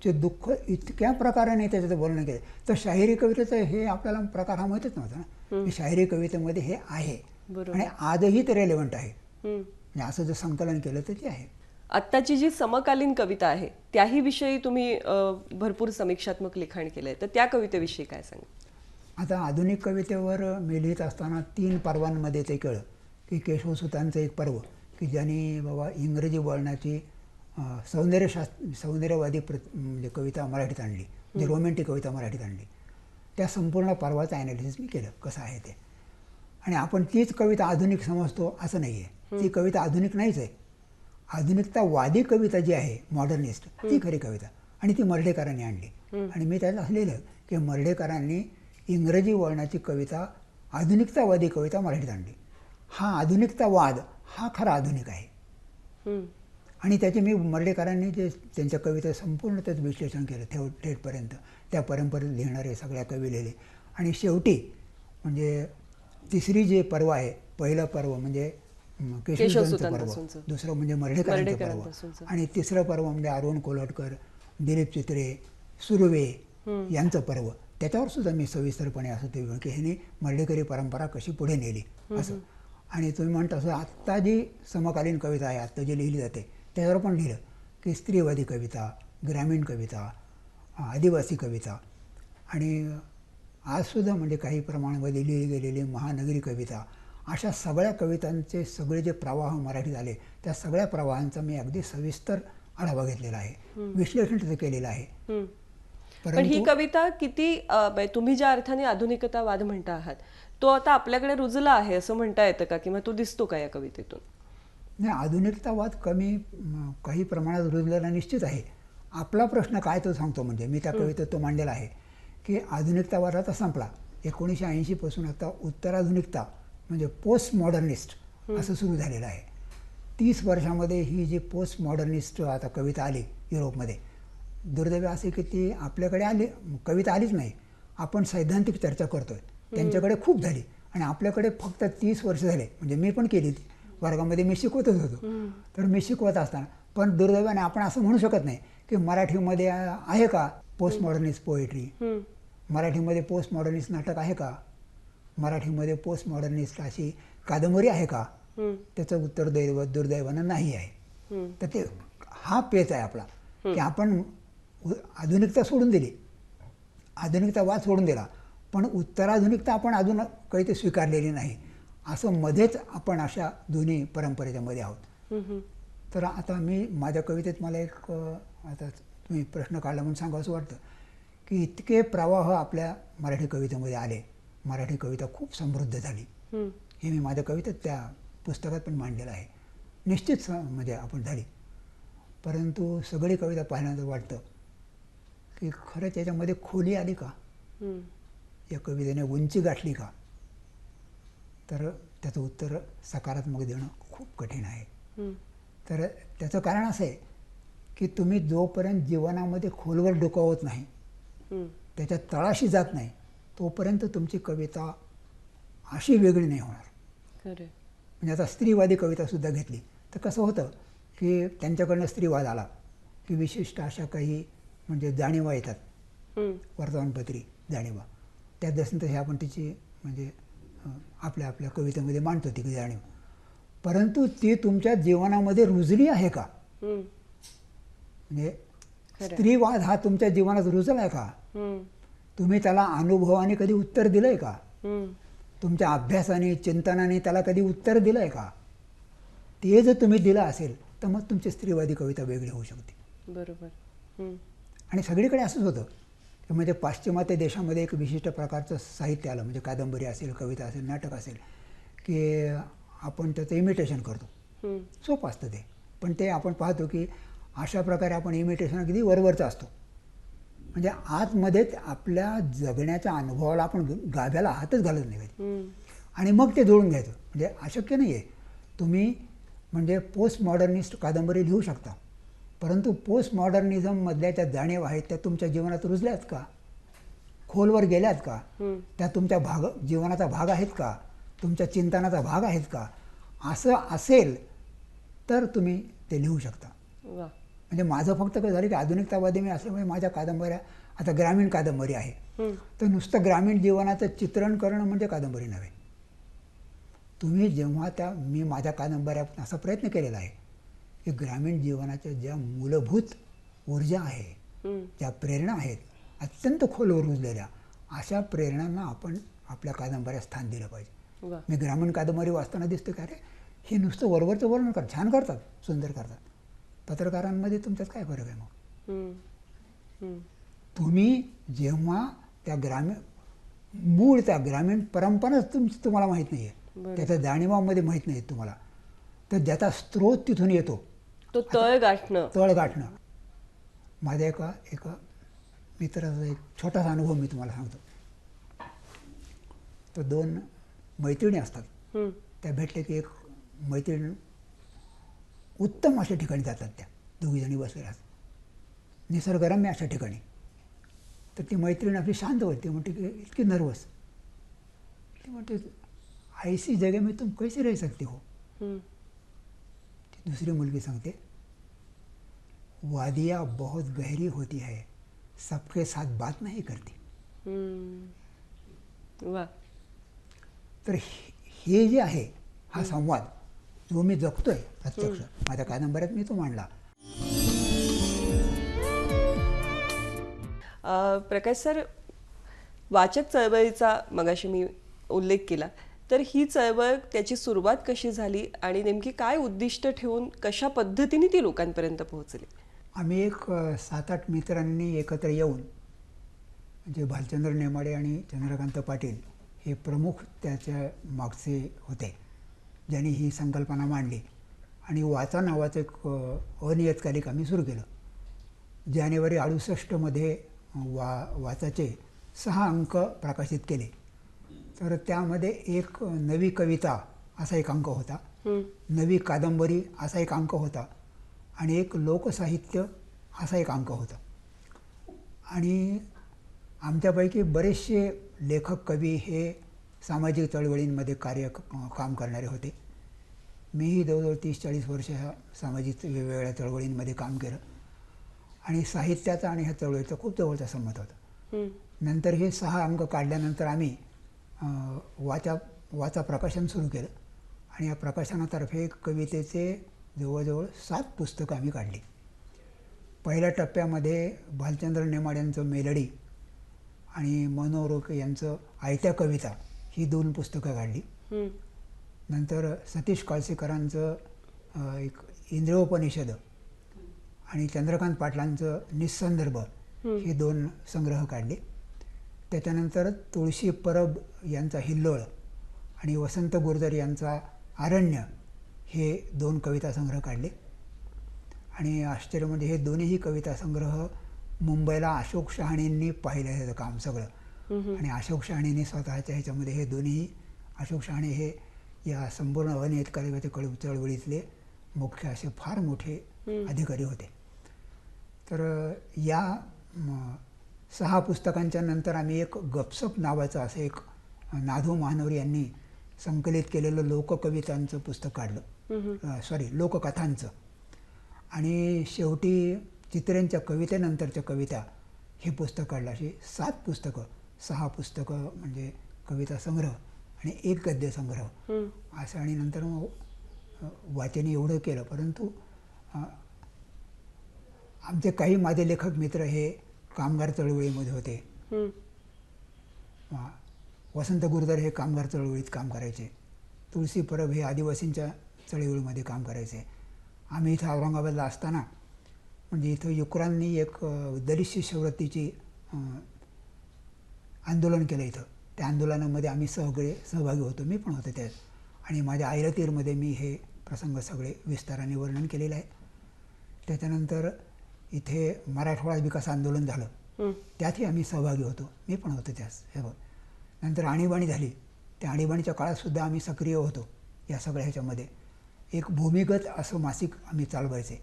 जे दुःख इतक्या प्रकाराने त्याच्यात वर्णन केलं. तर शाहिरी कवितेचं हे आपल्याला प्रकार हा माहीतच नव्हता ना की शाहिरी कवितेमध्ये हे आहे आणि आजही ते रेलेव्हंट आहे. म्हणजे असं जर संकलन केलं तर ते आहे. आत्ताची जी समकालीन कविता आहे त्याही विषयी तुम्ही भरपूर समीक्षात्मक लिखाण केलंय, तर त्या कवितेविषयी काय सांगा? आता आधुनिक कवितेवर मी लिहित असताना 3 पर्वांमध्ये ते कळलं की केशवसुतांचं एक पर्व की ज्यांनी बाबा इंग्रजी वळणाची सौंदर्यवादी म्हणजे कविता मराठीत आणली, म्हणजे रोमॅन्टिक कविता मराठीत आणली. त्या संपूर्ण पर्वाचं ॲनालिसिस मी केलं कसं आहे ते. आणि आपण तीच कविता आधुनिक समजतो असं नाही आहे. ती कविता आधुनिक नाहीच आहे. आधुनिकतावादी कविता जी आहे मॉडर्निस्ट ती खरी कविता आणि ती मर्ढेकरांनी आणली. आणि मी त्यात असं लिहिलं की मर्ढेकरांनी इंग्रजी वळणाची कविता आधुनिकतावादी कविता मराठीत आणली. हा आधुनिकतावाद हा खरा आधुनिक आहे. आणि त्याचे मी मर्ढेकरांनी जे त्यांच्या कविता संपूर्ण त्याचं विश्लेषण केलं थेटपर्यंत. त्या परंपरेत लिहिणारे सगळ्या कवी लिहिले. आणि शेवटी म्हणजे तिसरी जे पर्व आहे, पहिलं पर्व म्हणजे केशवसुतांचं पर्व, दुसरं म्हणजे मर्ढेकरांचं पर्व आणि तिसरं पर्व म्हणजे अरुण कोल्हटकर, दिलीप चित्रे, सुर्वे यांचं पर्व. त्याच्यावर सुद्धा मी सविस्तरपणे असं ते की ह्याने मर्ढेकरी परंपरा कशी पुढे नेली असं. आणि तुम्ही म्हणता असं आत्ता जी समकालीन कविता आहे, आत्ता जी लिहिली जाते त्याच्यावर पण लिहिलं की स्त्रीवादी कविता, ग्रामीण कविता, आदिवासी कविता आणि आजसुद्धा म्हणजे काही प्रमाणामध्ये लिहिली गेलेली महानगरी कविता, अशा सगळ्या कवितांचे सगळे जे प्रवाह मराठीत आले त्या सगळ्या प्रवाहांचा मी अगदी सविस्तर आढावा घेतलेला आहे, विश्लेषण त्याचं केलेलं आहे. पण ही कविता किती तुम्ही ज्या अर्थाने आधुनिकतावाद म्हणता आहात तो आता आपल्याकडे रुजला आहे असं म्हणता येतं का, किंवा तो दिसतो का या कवितेतून? नाही, आधुनिकतावाद काही प्रमाणात रुजलेला निश्चित आहे. आपला प्रश्न काय तो सांगतो. म्हणजे मी त्या कवितेत तो मांडलेला आहे की आधुनिकतावाद आता संपला. 1980 पासून आता उत्तराधुनिकता म्हणजे पोस्ट मॉडर्निस्ट असं सुरू झालेलं आहे. 30 वर्षामध्ये ही जी पोस्ट मॉडर्निस्ट आता कविता आली युरोपमध्ये, दुर्दैव असे की ती आपल्याकडे आली कविता आलीच नाही. आपण सैद्धांतिक चर्चा करतोय, त्यांच्याकडे खूप झाली आणि आपल्याकडे फक्त 30 वर्ष झाले. म्हणजे मी पण केली ती वर्गामध्ये, मी शिकवतच होतो. तर मी शिकवत असताना पण दुर्दैवाने आपण असं म्हणू शकत नाही की मराठीमध्ये आहे का पोस्ट मॉडर्निस्ट पोएट्री, मराठीमध्ये पोस्ट मॉडर्निस्ट नाटक आहे का, मराठीमध्ये पोस्ट मॉडर्निस्ट अशी कादंबरी आहे का. त्याचं उत्तर दुर्दैवानं नाही आहे. तर ते हा पेच आहे आपला की आपण आधुनिकता सोडून दिली, आधुनिकतावाद सोडून दिला, पण उत्तराधुनिकता आपण अजून काही ते स्वीकारलेली नाही. असं मध्येच आपण अशा दोन्ही परंपरेच्या मध्ये आहोत. तर आता मी माझ्या कवितेत मला एक आता तुम्ही प्रश्न काढला म्हणून सांगावं असं वाटतं की इतके प्रवाह आपल्या मराठी कवितेमध्ये आले, मराठी कविता खूप समृद्ध झाली. हे मी माझ्या कवितेत त्या पुस्तकात पण मांडलेलं आहे. निश्चित म्हणजे आपण झाली, परंतु सगळी कविता पाहिल्यानंतर वाटतं की खरंच याच्यामध्ये खोली आली का, या कवितेने उंची गाठली का. तर त्याचं उत्तर सकारात्मक देणं खूप कठीण आहे. तर त्याचं कारण असं आहे की तुम्ही जोपर्यंत जीवनामध्ये खोलवर डोकावत नाही, त्याच्या तळाशी जात नाही, तोपर्यंत तुमची कविता अशी वेगळी नाही होणार. म्हणजे आता स्त्रीवादी कवितासुद्धा घेतली तर कसं होतं की त्यांच्याकडनं स्त्रीवाद आला की विशिष्ट अशा काही म्हणजे जाणीवा येतात, वर्तमानपत्री जाणीवा, त्यात जसं तसे आपण तिची म्हणजे आपल्या आपल्या कवितेमध्ये मांडतो ती जाणीव. परंतु ती तुमच्या जीवनामध्ये रुजली आहे का. म्हणजे स्त्रीवाद हा तुमच्या जीवनात रुजला आहे का, तुम्ही त्याला अनुभवाने कधी उत्तर दिलंय का, तुमच्या अभ्यासाने चिंतनाने त्याला कधी उत्तर दिलंय का. ते जर तुम्ही दिलं असेल तर मग तुमची स्त्रीवादी कविता वेगळी होऊ शकते. बरोबर. आणि सगळीकडे असंच होतं की म्हणजे पाश्चिमात्य देशामध्ये एक विशिष्ट प्रकारचं साहित्य आलं, म्हणजे कादंबरी असेल, कविता असेल, नाटक असेल, की आपण त्याचं इमिटेशन करतो. सोपं असतं ते, पण ते आपण पाहतो की अशा प्रकारे आपण इमिटेशन अगदी वरवरचं असतो. म्हणजे आतमध्येच आपल्या जगण्याच्या अनुभवाला आपण गाभ्याला हातच घालत नाही कधी. आणि मग ते जुळून घ्यायचं म्हणजे अशक्य नाही आहे. तुम्ही म्हणजे पोस्ट मॉडर्निस्ट कादंबरी लिहू शकता, परंतु पोस्ट मॉडर्निझममधल्या ज्या जाणीव आहेत त्या तुमच्या जीवनात रुजल्यात का, खोलवर गेल्यात का, त्या तुमच्या जीवनाचा भाग आहेत का, तुमच्या चिंतनाचा भाग आहेत का. असं असेल तर तुम्ही ते लिहू शकता. वा. म्हणजे माझं फक्त काय झालं की आधुनिकतावादी मी असल्यामुळे माझ्या कादंबऱ्या आता ग्रामीण कादंबरी आहे, तर नुसतं ग्रामीण जीवनाचं चित्रण करणं म्हणजे कादंबरी नव्हे. तुम्ही जेव्हा मी माझ्या कादंबऱ्यात असा प्रयत्न केलेला आहे की ग्रामीण जीवनाच्या ज्या मूलभूत ऊर्जा आहे, ज्या प्रेरणा आहेत अत्यंत खोलवर रुजलेल्या, अशा प्रेरणांना आपण आपल्या कादंबऱ्यात स्थान दिलं पाहिजे. वा. मी ग्रामीण कादंबरी वाचताना दिसतं का अरे हे नुसतं वरवरचं वर्णन करतात, छान करतात, सुंदर करतात. पत्रकारांमध्ये तुमच्यात काय फरक आहे मग. तुम्ही जेव्हा त्या मूळ त्या ग्रामीण परंपराच तुम्हाला माहीत नाही आहे, त्याच्या जाणीवामध्ये माहीत नाही तुम्हाला, तर ज्याचा स्रोत तिथून येतो तो तळ गाठणं. माझ्या एका मित्राचा एक छोटासा अनुभव मी तुम्हाला सांगतो. तर 2 मैत्रिणी असतात, त्या भेटले की एक मैत्रीण उत्तम अशा ठिकाणी जातात, त्या दोघीजणी बसलेल्या असतात निसर्गरम्य अशा ठिकाणी. तर ती मैत्रीण आपली शांत होती, म्हणते की इतकी नर्वस, ती म्हणते ऐसी जगह में तुम कैसे रह सकते हो. ती दुसरी मुलगी सांगते वादियाँ बहुत गहरी होती है, सबके साथ बात नहीं करती. वा. तर हे जे आहे हा संवाद जो मी जगतोय प्रत्यक्ष माझ्या कादंबऱ्यात मी तो मांडला. प्रकाश सर, वाचक चळवळीचा मगाशी मी उल्लेख केला, तर ही चळवळ त्याची सुरुवात कशी झाली आणि नेमकी काय उद्दिष्ट ठेवून कशा पद्धतीने ती लोकांपर्यंत पोहोचली. आम्ही एक 7-8 मित्रांनी एकत्र येऊन, म्हणजे भालचंद्र नेमाडे आणि चंद्रकांत पाटील हे प्रमुख त्याच्या मागचे होते, ज्यांनी ही संकल्पना मांडली. आणि वाचा नावाचं एक अनियतकालिक आम्ही सुरू केलं. जानेवारी 68मध्ये वाचाचे 6 अंक प्रकाशित केले. तर त्यामध्ये एक नवी कविता असा एक अंक होता, नवी कादंबरी असा एक अंक होता, आणि एक लोकसाहित्य असा एक अंक होता. आणि आमच्यापैकी बरेचसे लेखक कवी हे सामाजिक चळवळींमध्ये काम करणारे होते. मीही जवळजवळ 30-40 वर्ष ह्या सामाजिक वेगवेगळ्या चळवळींमध्ये काम केलं आणि साहित्याचा आणि ह्या चळवळीचा खूप जवळचा संमत होता. नंतर हे 6 अंक काढल्यानंतर आम्ही वाचा प्रकाशन सुरू केलं आणि या प्रकाशनातर्फे कवितेचे जवळजवळ 7 पुस्तकं आम्ही काढली. पहिल्या टप्प्यामध्ये भालचंद्र नेमाड यांचं मेलडी आणि मनोरोक यांचं आयत्या कविता ही 2 पुस्तकं काढली. नंतर सतीश काळसेकरांचं एक इंद्रियोपनिषद आणि चंद्रकांत पाटलांचं निस्संदर्भ ही 2 संग्रह काढले. त्याच्यानंतर तुळशी परब यांचा हिल्लोळ आणि वसंत गुर्जर यांचा आरण्य हे 2 कविता संग्रह काढले. आणि आश्चर्य म्हणजे हे दोन्हीही कविता संग्रह मुंबईला अशोक शहाणेंनी पाहिलं ह्याचं काम सगळं. आणि अशोक शहाणेंनी स्वतःच्या ह्याच्यामध्ये हे दोन्ही, अशोक शहाणे हे या संपूर्ण अनियतकालिकाच्या चळवळीतले मुख्य असे फार मोठे अधिकारी होते. तर या 6 पुस्तकांच्या नंतर आम्ही एक गपसप नावाचं असं एक नाधो महानवरी यांनी संकलित केलेलं लोककवितांचं पुस्तक काढलं, लोककथांचं. आणि शेवटी चित्रेंच्या कवितेनंतरच्या कविता हे पुस्तक काढलं. अशी 7 पुस्तकं, 6 पुस्तकं म्हणजे कविता संग्रह आणि 1 गद्य संग्रह असं. आणि नंतर मग वाचन एवढं केलं. परंतु आमचे काही माझे लेखक मित्र हे कामगार चळवळीमध्ये होते. वसंत गुर्जर हे कामगार चळवळीत काम करायचे, तुळशी परब हे आदिवासींच्या चळवळीमध्ये काम करायचे. आम्ही इथं औरंगाबादला असताना म्हणजे इथं युक्रांनी एक दलित शिष्यवृत्तीची आंदोलन केलं इथं. त्या आंदोलनामध्ये आम्ही सहभागी होतो, मी पण होतो त्यात. आणि माझ्या आयरतीरमध्ये मी हे प्रसंग सगळे विस्ताराने वर्णन केलेलं आहे. त्याच्यानंतर इथे मराठवाडा विकास आंदोलन झालं त्यातही आम्ही सहभागी होतो. मी पण होतो त्यास हे बघ. नंतर आणीबाणी झाली. त्या आणीबाणीच्या काळातसुद्धा आम्ही सक्रिय होतो या सगळ्या ह्याच्यामध्ये. एक भूमिगत असं मासिक आम्ही चालवायचे,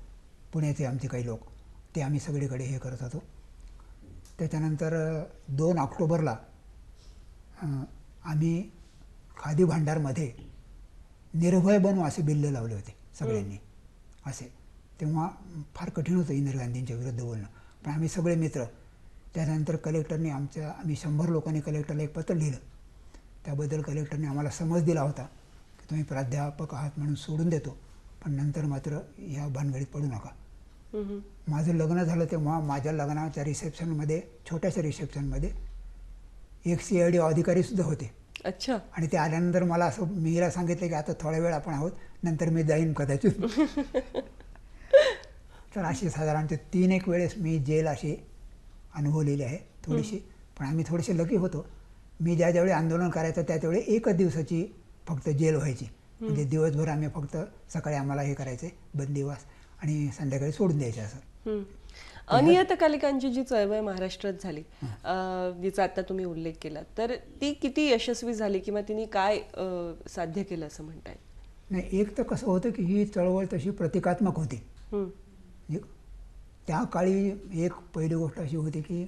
पुण्याचे आमचे काही लोक, ते आम्ही सगळीकडे हे करत होतो. त्याच्यानंतर 2 ऑक्टोबरला आम्ही खादी भांडारमध्ये निर्भय बनू असे बिल्ले लावले होते सगळ्यांनी असे. तेव्हा फार कठीण होतं इंदिरा गांधींच्या विरुद्ध बोलणं, पण आम्ही सगळे मित्र. त्यानंतर कलेक्टरने आम्ही 100 लोकांनी कलेक्टरला एक पत्र लिहिलं. त्याबद्दल कलेक्टरने आम्हाला समज दिला होता की तुम्ही प्राध्यापक आहात म्हणून सोडून देतो, पण नंतर मात्र ह्या भानगडीत पडू नका. माझं लग्न झालं तेव्हा माझ्या लग्नाच्या रिसेप्शनमध्ये, छोट्याशा रिसेप्शनमध्ये एक CID अधिकारीसुद्धा होते. अच्छा. आणि ते आल्यानंतर मला असं मीला सांगितलं की आता थोडा वेळ आपण आहोत, नंतर मी जाईन कदाचित. तर अशी साधारणतः 3 वेळेस मी जेल अशी अनुभवलेली आहे थोडीशी. पण आम्ही थोडेसे लकी होतो. मी ज्यावेळी आंदोलन करायचं त्यावेळी 1 दिवसाची फक्त जेल व्हायची. म्हणजे दिवसभर आम्ही फक्त, सकाळी आम्हाला हे करायचे बंदिवास आणि संध्याकाळी सोडून द्यायचे असं. अनियतकालिकांची जी चळवळ महाराष्ट्रात झाली, जिचा आता तुम्ही उल्लेख केला, तर ती किती यशस्वी झाली किंवा तिने काय साध्य केलं असं म्हणताय? नाही, एक तर कसं होतं की ही चळवळ तशी प्रतिकात्मक होती. त्या काळी एक पहिली गोष्ट अशी होती की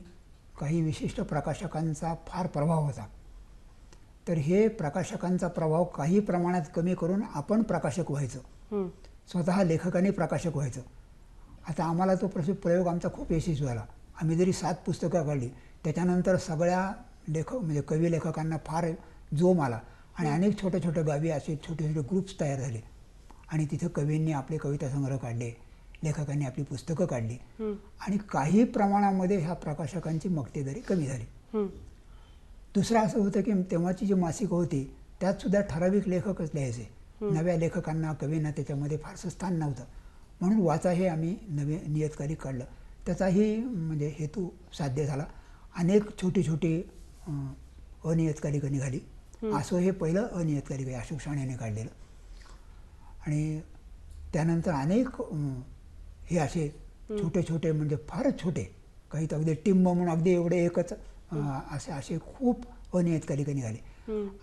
काही विशिष्ट प्रकाशकांचा फार प्रभाव होता. तर हे प्रकाशकांचा प्रभाव काही प्रमाणात कमी करून आपण प्रकाशक व्हायचं, स्वतः लेखकांनी प्रकाशक व्हायचं. आता आम्हाला तो प्रयोग आमचा खूप यशस्वी झाला. आम्ही जरी 7 पुस्तकं काढली, त्याच्यानंतर सगळ्या म्हणजे कवी लेखकांना फार जोम आला आणि अनेक छोट्या छोट्या गावी असे छोटे छोटे ग्रुप्स तयार झाले आणि तिथं कवींनी आपले कविता संग्रह काढले, लेखकांनी आपली पुस्तकं काढली आणि काही प्रमाणामध्ये ह्या प्रकाशकांची मक्तेदारी कमी झाली. दुसरं असं होतं की तेव्हाची जी मासिकं होती त्यातसुद्धा ठराविक लेखकच लिहायचे. नव्या लेखकांना, कवींना त्याच्यामध्ये फारसं स्थान नव्हतं. म्हणून वाचा हे आम्ही नवे नियतकालिक काढलं. त्याचाही म्हणजे हेतू साध्य झाला. अनेक छोटी छोटी अनियतकालिकं निघाली. असो हे पहिलं अनियतकालिक आहे, अशोक शाणेने काढलेलं. आणि त्यानंतर अनेक हे असे छोटे छोटे म्हणजे फारच छोटे, काही तर अगदी टिंब म्हणून अगदी एवढे एकच असे खूप अनियतकालिकं निघाली.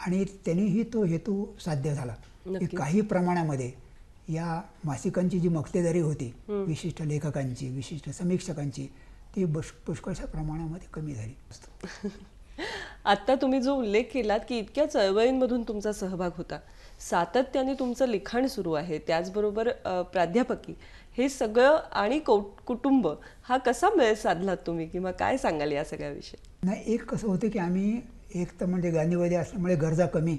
आणि त्यांनीही तो हेतू साध्य झाला की काही प्रमाणामध्ये या मासिकांची जी मक्तेदारी होती विशिष्ट लेखकांची, विशिष्ट समीक्षकांची, ती पुष्कळशा प्रमाणामध्ये कमी झाली. आता तुम्ही जो उल्लेख केलात की इतक्या चळवळींमधून तुमचा सहभाग होता, सातत्याने तुमचं लिखाण सुरू आहे, त्याचबरोबर प्राध्यापकी, हे सगळं आणि कुटुंब, हा कसा मेळ साधलात तुम्ही किंवा काय सांगाल या सगळ्याविषयी? नाही, एक कसं होतं की आम्ही एक तर म्हणजे गांधीवादी असल्यामुळे गरजा कमी,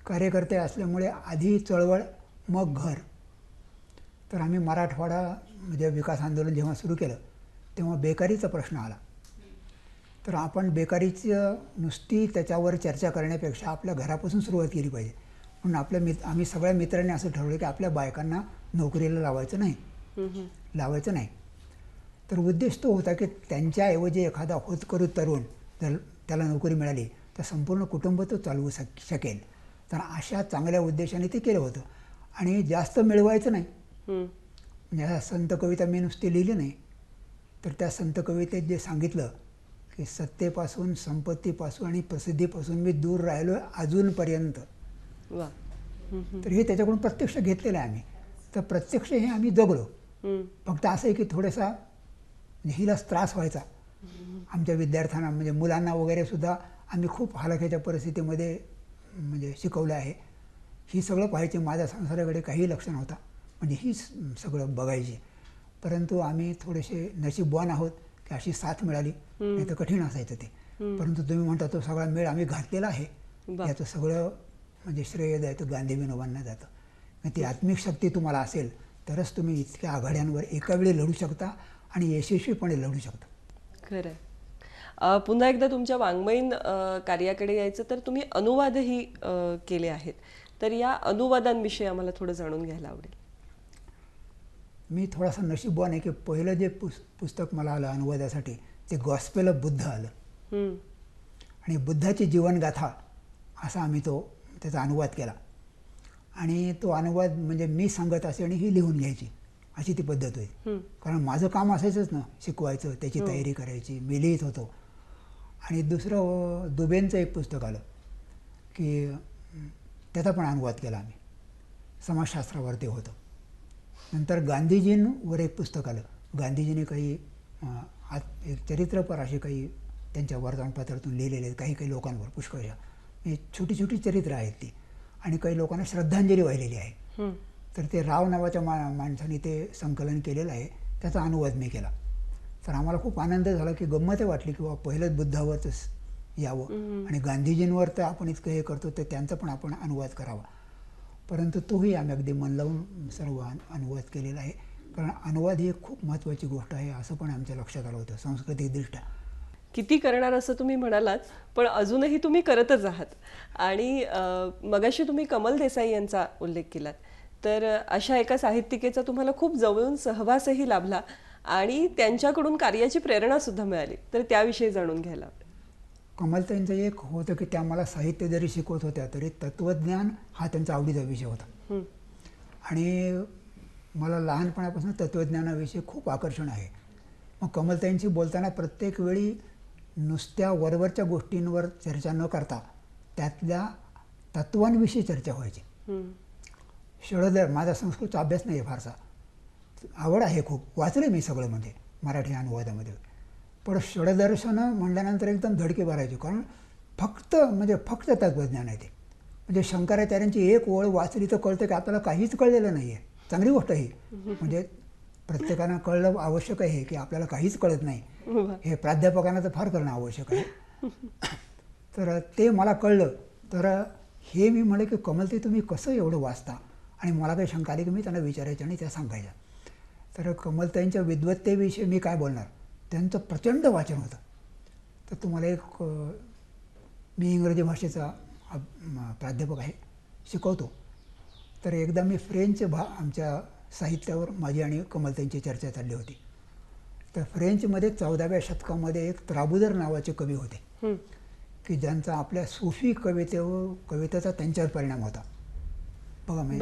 कार्यकर्ते असल्यामुळे आधी चळवळ मग घर. तर आम्ही मराठवाडा म्हणजे विकास आंदोलन जेव्हा सुरू केलं तेव्हा बेकारीचा प्रश्न आला. तर आपण बेकारीचं नुसती त्याच्यावर चर्चा करण्यापेक्षा आपल्या घरापासून सुरुवात केली पाहिजे. म्हणून आम्ही सगळ्या मित्रांनी असं ठरवलं की आपल्या बायकांना नोकरीला लावायचं नाही. तर उद्देश तो होता की त्यांच्याऐवजी एखादा होतकरू तरुण जर त्याला नोकरी मिळाली तर संपूर्ण कुटुंब तो चालवू शकेल. तर अशा चांगल्या उद्देशाने ते केलं होतं. आणि जास्त मिळवायचं नाही. म्हणजे ह्या संत कविता मी नुसती लिहिली नाही, तर त्या संत कवितेत जे सांगितलं की सत्तेपासून, संपत्तीपासून आणि प्रसिद्धीपासून मी दूर राहिलो अजूनपर्यंत. तर हे त्याच्याकडून प्रत्यक्ष घेतलेलं आहे आम्ही. तर प्रत्यक्ष हे आम्ही जगलो. फक्त असं आहे की थोडासा हिलाच त्रास व्हायचा आमच्या विद्यार्थ्यांना, म्हणजे मुलांना वगैरे सुद्धा आम्ही खूप हलाखीच्या परिस्थितीमध्ये म्हणजे शिकवलं आहे. ही सगळं पाहायचे, माझ्या संसाराकडे काही लक्ष नव्हता, म्हणजे ही सगळं बघायची. परंतु आम्ही थोडेसे नशीबवान आहोत की अशी साथ मिळाली, नाही तर कठीण असायचं ते. परंतु तुम्ही म्हणता तो सगळा मेळ आम्ही घातलेला आहे. याचं सगळं म्हणजे श्रेय द्यायचं गांधी विनोबांना जातं. ती आत्मिक शक्ती तुम्हाला असेल तरच तुम्ही इतक्या आघाड्यांवर एका वेळी लढू शकता आणि यशस्वीपणे लढू शकता. खरं. पुन्हा एकदा तुमच्या वाङ्मयीन कार्याकडे यायचं तर तुम्ही अनुवादही केले आहेत. तर या अनुवादांविषयी आम्हाला थोडं जाणून घ्यायला आवडेल. मी थोडासा नशीबवान आहे की पहिलं जे पुस्तक मला आलं अनुवादासाठी ते गॉस्पेल ऑफ बुद्ध आलं. आणि बुद्धाची जीवनगाथा असा आम्ही त्याचा अनुवाद केला. आणि तो अनुवाद म्हणजे मी सांगत असे आणि ही लिहून घ्यायची अशी ती पद्धत होती. कारण माझं काम असायचंच ना, शिकवायचं, त्याची तयारी करायची, मी लिहित होतो. आणि दुसरं दुबेंचं एक पुस्तक आलं की त्याचा पण अनुवाद केला आम्ही, समाजशास्त्रावर ते होतं. नंतर गांधीजींवर एक पुस्तक आलं. गांधीजींनी काही एक चरित्रपर असे काही त्यांच्या वर्तमानपत्रातून लिहिलेले आहेत, काही काही लोकांवर पुष्कळशा. छोटी छोटी चरित्र आहेत ती, आणि काही लोकांना श्रद्धांजली वाहिलेली आहे. तर ते राव नावाच्या माणसाने ते संकलन केलेलं आहे, त्याचा अनुवाद मी केला. तर आम्हाला खूप आनंद झाला की गंमत वाटली की बाबा पहिलंच बुद्धावरच यावं, आणि गांधीजींवर तर आपण इतकं हे करतो तर त्यांचा पण आपण अनुवाद करावा. परंतु तोही आम्ही अगदी मन लावून सर्व अनुवाद केलेला आहे. कारण अनुवाद ही एक खूप महत्त्वाची गोष्ट आहे, असं पण आमच्या लक्षात आलं होतं सांस्कृतिकदृष्ट्या. किती करणार असं तुम्ही म्हणालात, पण अजूनही तुम्ही करतच आहात. आणि मगाशी तुम्ही कमल देसाई यांचा उल्लेख केलात, तर अशा एका साहित्यिकेचा तुम्हाला खूप जवळून सहवासही लाभला आणि त्यांच्याकडून कार्याची प्रेरणा सुद्धा मिळाली, तर त्याविषयी जाणून घ्यायला आवडेल. कमलताईंचं एक होतं की त्या मला साहित्य जरी शिकवत होत्या तरी तत्त्वज्ञान हा त्यांचा आवडीचा विषय होता. आणि मला लहानपणापासून तत्त्वज्ञानाविषयी खूप आकर्षण आहे. मग कमलताईंशी बोलताना प्रत्येक वेळी नुसत्या वरवरच्या गोष्टींवर चर्चा न करता त्यातल्या तत्वांविषयी चर्चा व्हायची. षडदर, माझा संस्कृतचा अभ्यास नाही आहे फारसा, आवड आहे खूप, वाचले मी सगळं म्हणजे मराठी अनुवादामध्ये. पण षडदर्शनं म्हणल्यानंतर एकदम धडके भरायचे, कारण फक्त तत्त्वज्ञान आहे ते. म्हणजे शंकराचार्यांची एक ओळ वाचली तर कळतं की आपल्याला काहीच कळलेलं नाही आहे. चांगली गोष्ट आहे, म्हणजे प्रत्येकानं कळलं आवश्यक आहे की आपल्याला काहीच कळत नाही, हे प्राध्यापकांना तर फार करणं आवश्यक आहे. तर ते मला कळलं. तर हे मी म्हणे की कमलताई तुम्ही कसं एवढं वाचता, आणि मला काही शंका आली की मी त्यांना विचारायचं आणि त्या सांगायच्या. तर कमलताईंच्या विद्वत्तेविषयी मी काय बोलणार, त्यांचं प्रचंड वाचन होतं. तर तुम्हाला एक, मी इंग्रजी भाषेचा प्राध्यापक आहे, शिकवतो. तर एकदा मी फ्रेंच आमच्या साहित्यावर माझी आणि कमलताईंची चर्चा चालली होती. तर फ्रेंचमध्ये 14व्या शतकामध्ये एक त्राबुदर नावाचे कवी होते की ज्यांचा आपल्या सूफी कवितेचा त्यांच्यावर परिणाम होता. बघा मी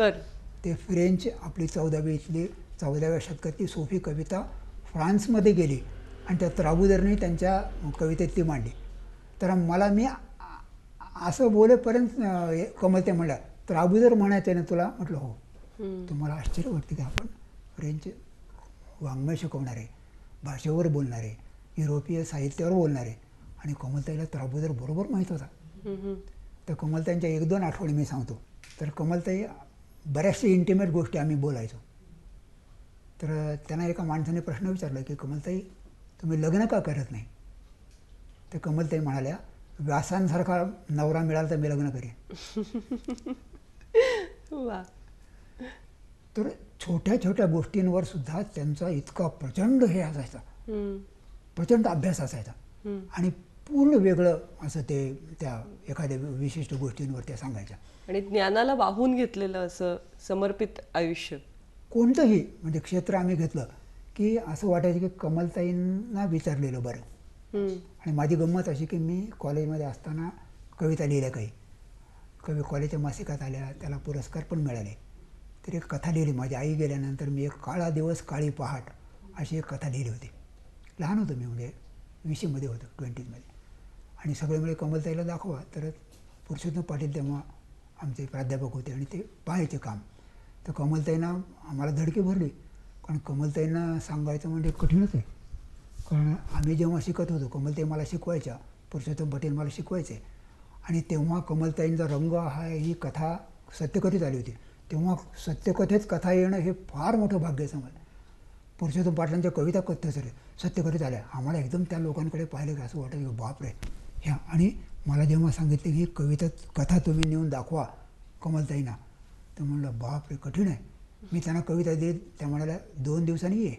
ते फ्रेंच आपली 14व्या शतकातली सूफी कविता फ्रान्समध्ये गेली आणि त्या त्राबुदरने त्यांच्या कवितेत ती मांडली. तर मी असं बोलेपर्यंत कमलताई म्हणल्या, त्राबुदर म्हणायचं आहे ना तुला? म्हटलं हो. तुम्हाला आश्चर्य वाटते की आपण फ्रेंच वाङ्मय शिकवणारे, भाषेवर बोलणारे, युरोपीय साहित्यावर बोलणारे, आणि कमलताईला त्राबुदर बरोबर माहीत होता. तर कमलताईंच्या 1-2 आठवणी मी सांगतो. तर कमलताई बऱ्याचशा इंटिमेट गोष्टी आम्ही बोलायचो. तर त्यांना एका माणसाने प्रश्न विचारला की कमलताई तुम्ही लग्न का करत नाही? तर कमलताई म्हणाल्या, व्यासांसारखा नवरा मिळाला तर मी लग्न करेन. तर छोट्या छोट्या गोष्टींवर सुद्धा त्यांचा इतका प्रचंड हे असायचा, प्रचंड अभ्यास असायचा, आणि पूर्ण वेगळं असं ते त्या एखाद्या विशिष्ट गोष्टींवर त्या सांगायच्या. आणि ज्ञानाला वाहून घेतलेलं असं समर्पित आयुष्य. कोणतंही म्हणजे क्षेत्र आम्ही घेतलं की असं वाटायचं की कमलताईंना विचारलेलं बरं. आणि माझी गंमत अशी की मी कॉलेजमध्ये असताना कविता लिहिल्या, काही कॉलेजच्या मासिकात आल्या, त्याला पुरस्कार पण मिळाले. तर एक कथा लिहिली, माझी आई गेल्यानंतर मी एक काळा दिवस काळी पहाट अशी एक कथा लिहिली होती. लहान होतो मी, म्हणजे 20मध्ये होतो, 20मध्ये. आणि सगळे म्हणजे कमलताईला दाखवा. तर पुरुषोत्तम पाटील तेव्हा आमचे प्राध्यापक होते आणि ते पाहायचे काम. तर कमलताईंना आम्हाला धडकी भरली, कारण कमलताईंना सांगायचं म्हणजे कठीणच आहे. कारण आम्ही जेव्हा शिकत होतो कमलताई मला शिकवायच्या, पुरुषोत्तम पाटील मला शिकवायचे, आणि तेव्हा कमलताईंचा रंग ही कथा सत्यकथित आली होती. तेव्हा सत्यकथेत कथा येणं हे फार मोठं भाग्य समजलं. पुरुषोत्तम पाटलांच्या कविता सत्यकथित आल्या. आम्हाला एकदम त्या लोकांकडे पाहिलं की असं वाटलं की बापरे ह्या. आणि मला जेव्हा सांगितलं की ही कथा तुम्ही नेऊन दाखवा कमलताईंना, तर म्हणलं बापरे कठीण आहे. मी त्यांना कविता देत, त्या म्हणाल्या 2 दिवसांनी ये.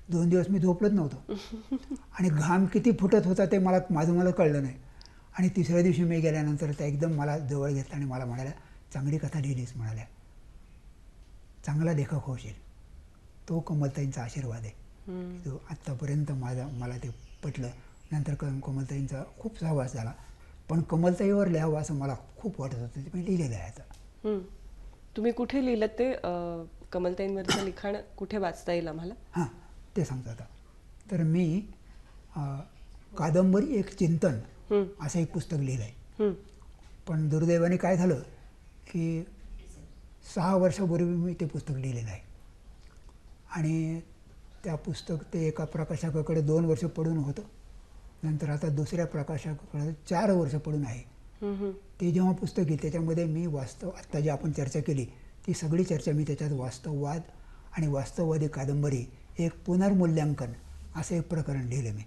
2 दिवस मी झोपलंच नव्हतो, आणि घाम किती फुटत होता ते मला कळलं नाही. आणि 3ऱ्या दिवशी मी गेल्यानंतर त्या एकदम मला जवळ घेतला आणि मला म्हणाल्या, चांगली कथा लिहिलीस, म्हणाल्या, चांगला लेखक होशील. तो कमलताईंचा आशीर्वाद आहे. तो आत्तापर्यंत मला ते पटलं. नंतर कमलताईंचा खूप सहवास झाला, पण कमलताईवर लिहावं असं मला खूप वाटत होतं, ते मी लिहिलेलं आहे आता. तुम्ही कुठे लिहिलं ते? कमलताईंवरचं लिखाण कुठे वाचता येईल आम्हाला? हां, ते सांगतो आता. तर मी कादंबरी एक चिंतन असं एक पुस्तक लिहिलं आहे. पण दुर्दैवाने काय झालं की 6 वर्षापूर्वी मी ते पुस्तक लिहिलेलं आहे. आणि त्या पुस्तक ते एका प्रकाशकाकडे 2 वर्ष पडून होतं. नंतर आता दुसऱ्या प्रकाशकाकडे 4 वर्ष पडून आहे. ते जेव्हा पुस्तक येईल त्याच्यामध्ये मी आत्ता जी आपण चर्चा केली ती सगळी चर्चा मी त्याच्यात वास्तववाद आणि वास्तववादी कादंबरी एक पुनर्मूल्यांकन असं एक प्रकरण लिहिलं मी.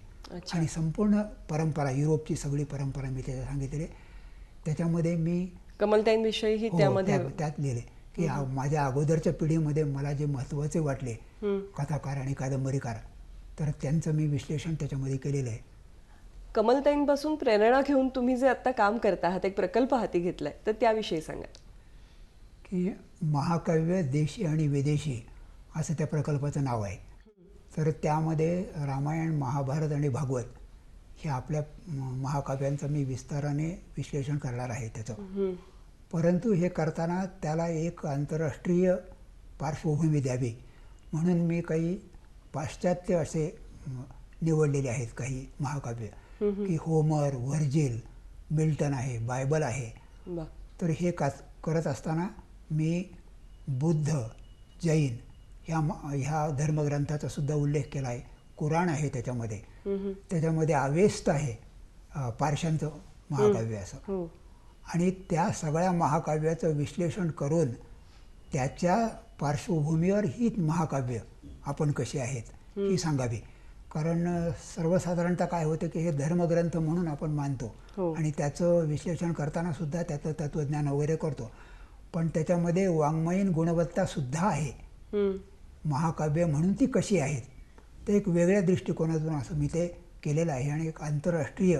आणि संपूर्ण परंपरा, युरोपची सगळी परंपरा मी त्याच्यात सांगितलेली. त्याच्यामध्ये मी कमलताईंविषयीही त्यामध्ये त्यात लिहिले की माझ्या अगोदरच्या पिढीमध्ये मला जे महत्त्वाचे वाटले कथाकार आणि कादंबरीकार, तर त्यांचं मी विश्लेषण त्याच्यामध्ये केलेलं आहे. कमलताईंपासून प्रेरणा घेऊन तुम्ही जे आता काम करता आहात, एक प्रकल्प हाती घेतलाय, तर त्याविषयी सांगा. की महाकाव्य देशी आणि विदेशी असं त्या प्रकल्पाचं नाव आहे. तर त्यामध्ये रामायण, महाभारत आणि भागवत हे आपल्या महाकाव्यांचं मी विस्ताराने विश्लेषण करणार आहे त्याचं. परंतु हे करताना त्याला एक आंतरराष्ट्रीय पार्श्वभूमी द्यावी म्हणून मी काही पाश्चात्य असे निवडलेले आहेत काही महाकाव्य, की होमर, व्हर्जिल, मिल्टन आहे, बायबल आहे. तर हे करत असताना मी बुद्ध, जैन ह्या धर्मग्रंथाचा सुद्धा उल्लेख केला आहे. कुराण आहे त्याच्यामध्ये. त्याच्यामध्ये अवेस्त आहे पारशांचं महाकाव्य असं. आणि त्या सगळ्या महाकाव्याचं विश्लेषण करून त्याच्या पार्श्वभूमीवर ही महाकाव्य आपण कशी आहेत ही सांगावी. कारण सर्वसाधारणतः काय होतं की हे धर्मग्रंथ म्हणून आपण मानतो आणि त्याचं विश्लेषण करताना सुद्धा त्याचं तत्त्वज्ञान वगैरे करतो. पण त्याच्यामध्ये वाङ्मयीन गुणवत्तासुद्धा आहे. महाकाव्य म्हणून ती कशी आहेत ते एक वेगळ्या दृष्टिकोनातून असं मी ते केलेलं आहे. आणि एक आंतरराष्ट्रीय,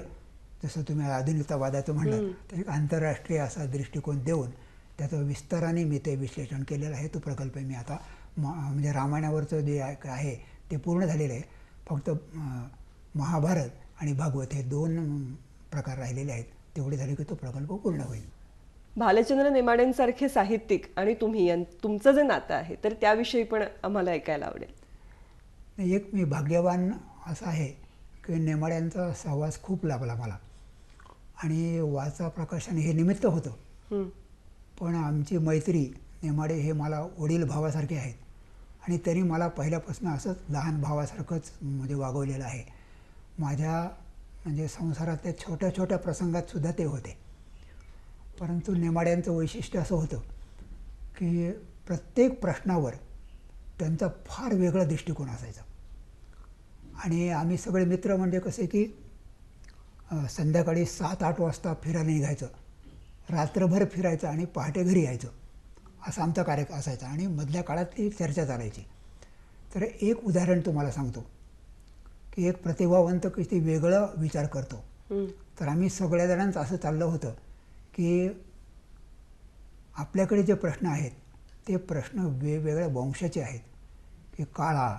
जसं तुम्ही आधुनिकतावादाचं म्हणलं, तर एक आंतरराष्ट्रीय असा दृष्टिकोन देऊन त्याचं विस्ताराने मी ते विश्लेषण केलेलं आहे. तो प्रकल्प मी आता म्हणजे रामायणावरचं जे आहे ते पूर्ण झालेलं आहे. फक्त महाभारत आणि भागवत हे 2 प्रकार राहिलेले आहेत. तेवढे झाले की तो प्रकल्प पूर्ण होईल. भालचंद्र नेमाड्यांसारखे साहित्यिक आणि तुम्ही तुमचं जे नातं आहे तर त्याविषयी पण आम्हाला ऐकायला आवडेल. एक मी भाग्यवान असं आहे की नेमाड्यांचा सहवास खूप लाभला मला. आणि वाचा प्रकाशन हे निमित्त होतं. पण आमची मैत्री, नेमाडे हे मला वडील भावासारखे आहेत. आणि त्यांनी मला पहिल्यापासून असंच लहान भावासारखंच म्हणजे वागवलेलं आहे. माझ्या म्हणजे संसारातल्या छोट्या छोट्या प्रसंगात सुद्धा ते होते. परंतु नेमाड्यांचं वैशिष्ट्य असं होतं की प्रत्येक प्रश्नावर त्यांचा फार वेगळा दृष्टिकोन असायचा. आणि आम्ही सगळे मित्र म्हणजे कसे की संध्याकाळी 7-8 वाजता फिरायला निघायचं, रात्रभर फिरायचं आणि पहाटे घरी यायचं, असा आमचा कार्यक्रम असायचा. आणि मधल्या काळात ती चर्चा चालायची. तर एक उदाहरण तुम्हाला सांगतो की एक प्रतिभावंत किती वेगळं विचार करतो. तर आम्ही सगळ्या जणांचं असं चाललं होतं की आपल्याकडे जे प्रश्न आहेत ते प्रश्न वेगवेगळ्या वंशाचे आहेत. की काळा,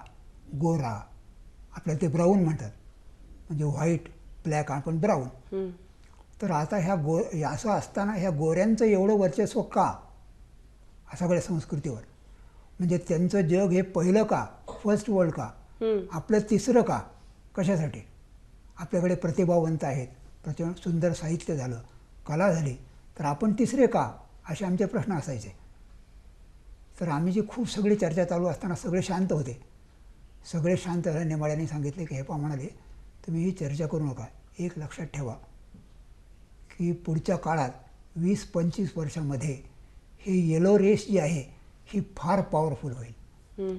गोरा, आपल्याला ते ब्राऊन म्हणतात, म्हणजे व्हाईट, ब्लॅक, आपण ब्राऊन. तर आता असं असताना ह्या गोऱ्यांचं एवढं वर्चस्व का सगळ्या संस्कृतीवर? म्हणजे त्यांचं जग हे पहिलं का, फर्स्ट वर्ल्ड का, आपलं तिसरं का, कशासाठी? आपल्याकडे प्रतिभावंत आहेत, प्रचंड सुंदर साहित्य झालं, कला झाली, तर आपण तिसरे का, असे आमचे प्रश्न असायचे. तर आम्ही जी खूप सगळी चर्चा चालू असताना सगळे शांत होते. सगळे शांत झाले. नेमाड्यांनी सांगितले की हे पहा, म्हणाले तुम्ही ही चर्चा करू नका. एक लक्षात ठेवा की पुढच्या काळात 20-25 वर्षामध्ये हे येलो रेस जी आहे ही फार पॉवरफुल होईल.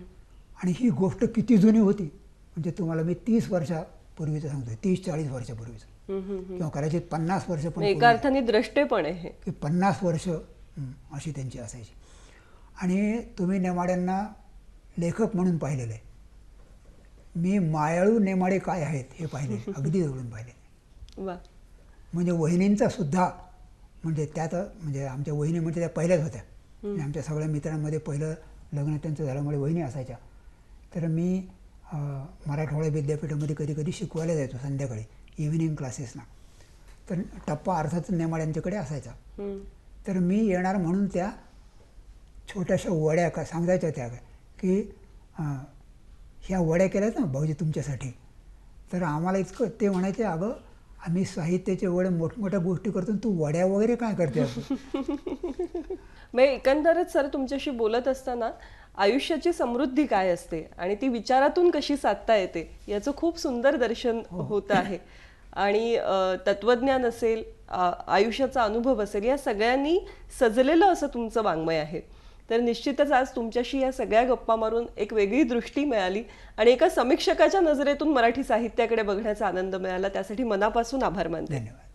आणि ही गोष्ट किती जुनी होती म्हणजे तुम्हाला मी 30 वर्षापूर्वीचं सांगतोय, 30-40 वर्षापूर्वीचं, किंवा कदाचित 50 वर्ष पण. एका अर्थाने द्रष्टेपण आहे की 50 वर्ष अशी त्यांची असायची. आणि तुम्ही नेमाड्यांना लेखक म्हणून पाहिलेलं आहे. मी मायाळू नेमाडे काय आहेत हे पाहिले, अगदी जवळून पाहिले. म्हणजे वहिनींचा सुद्धा, म्हणजे त्यात म्हणजे आमच्या वहिनी म्हणजे त्या पहिल्याच होत्या. आमच्या सगळ्या मित्रांमध्ये पहिलं लग्न त्यांचं झाल्यामुळे वहिनी असायच्या. तर मी मराठवाडा विद्यापीठामध्ये कधी कधी शिकवायला जायचो संध्याकाळी इव्हिनिंग क्लासेसना. तर टप्पा अर्थात नेमाड्यांच्याकडे असायचा. तर मी येणार म्हणून त्या छोट्याशा वड्या का सांगायच्या त्या की ह्या वड्या केल्यात ना भाऊजी तुमच्यासाठी. तर आम्हाला इतकं ते म्हणायचे, अगं आम्ही साहित्याचे वडे मोठमोठ्या गोष्टी करतो तू वड्या वगैरे काय करते असं. मग एकंदरच सर तुमच्याशी बोलत असताना आयुष्याची समृद्धी काय असते आणि ती विचारातून कशी साधता येते याचं खूप सुंदर दर्शन होत आहे. आणि तत्वज्ञान असेल, आयुष्याचा अनुभव असेल, या सगळ्यांनी सजलेलं असं तुमचं वाङ्मय आहे. तर निश्चितच आज तुमच्याशी या सगळ्या गप्पा मारून एक वेगळी दृष्टी मिळाली आणि एका समीक्षकाच्या नजरेतून मराठी साहित्याकडे बघण्याचा आनंद मिळाला. त्यासाठी मनापासून आभार मानते. धन्यवाद.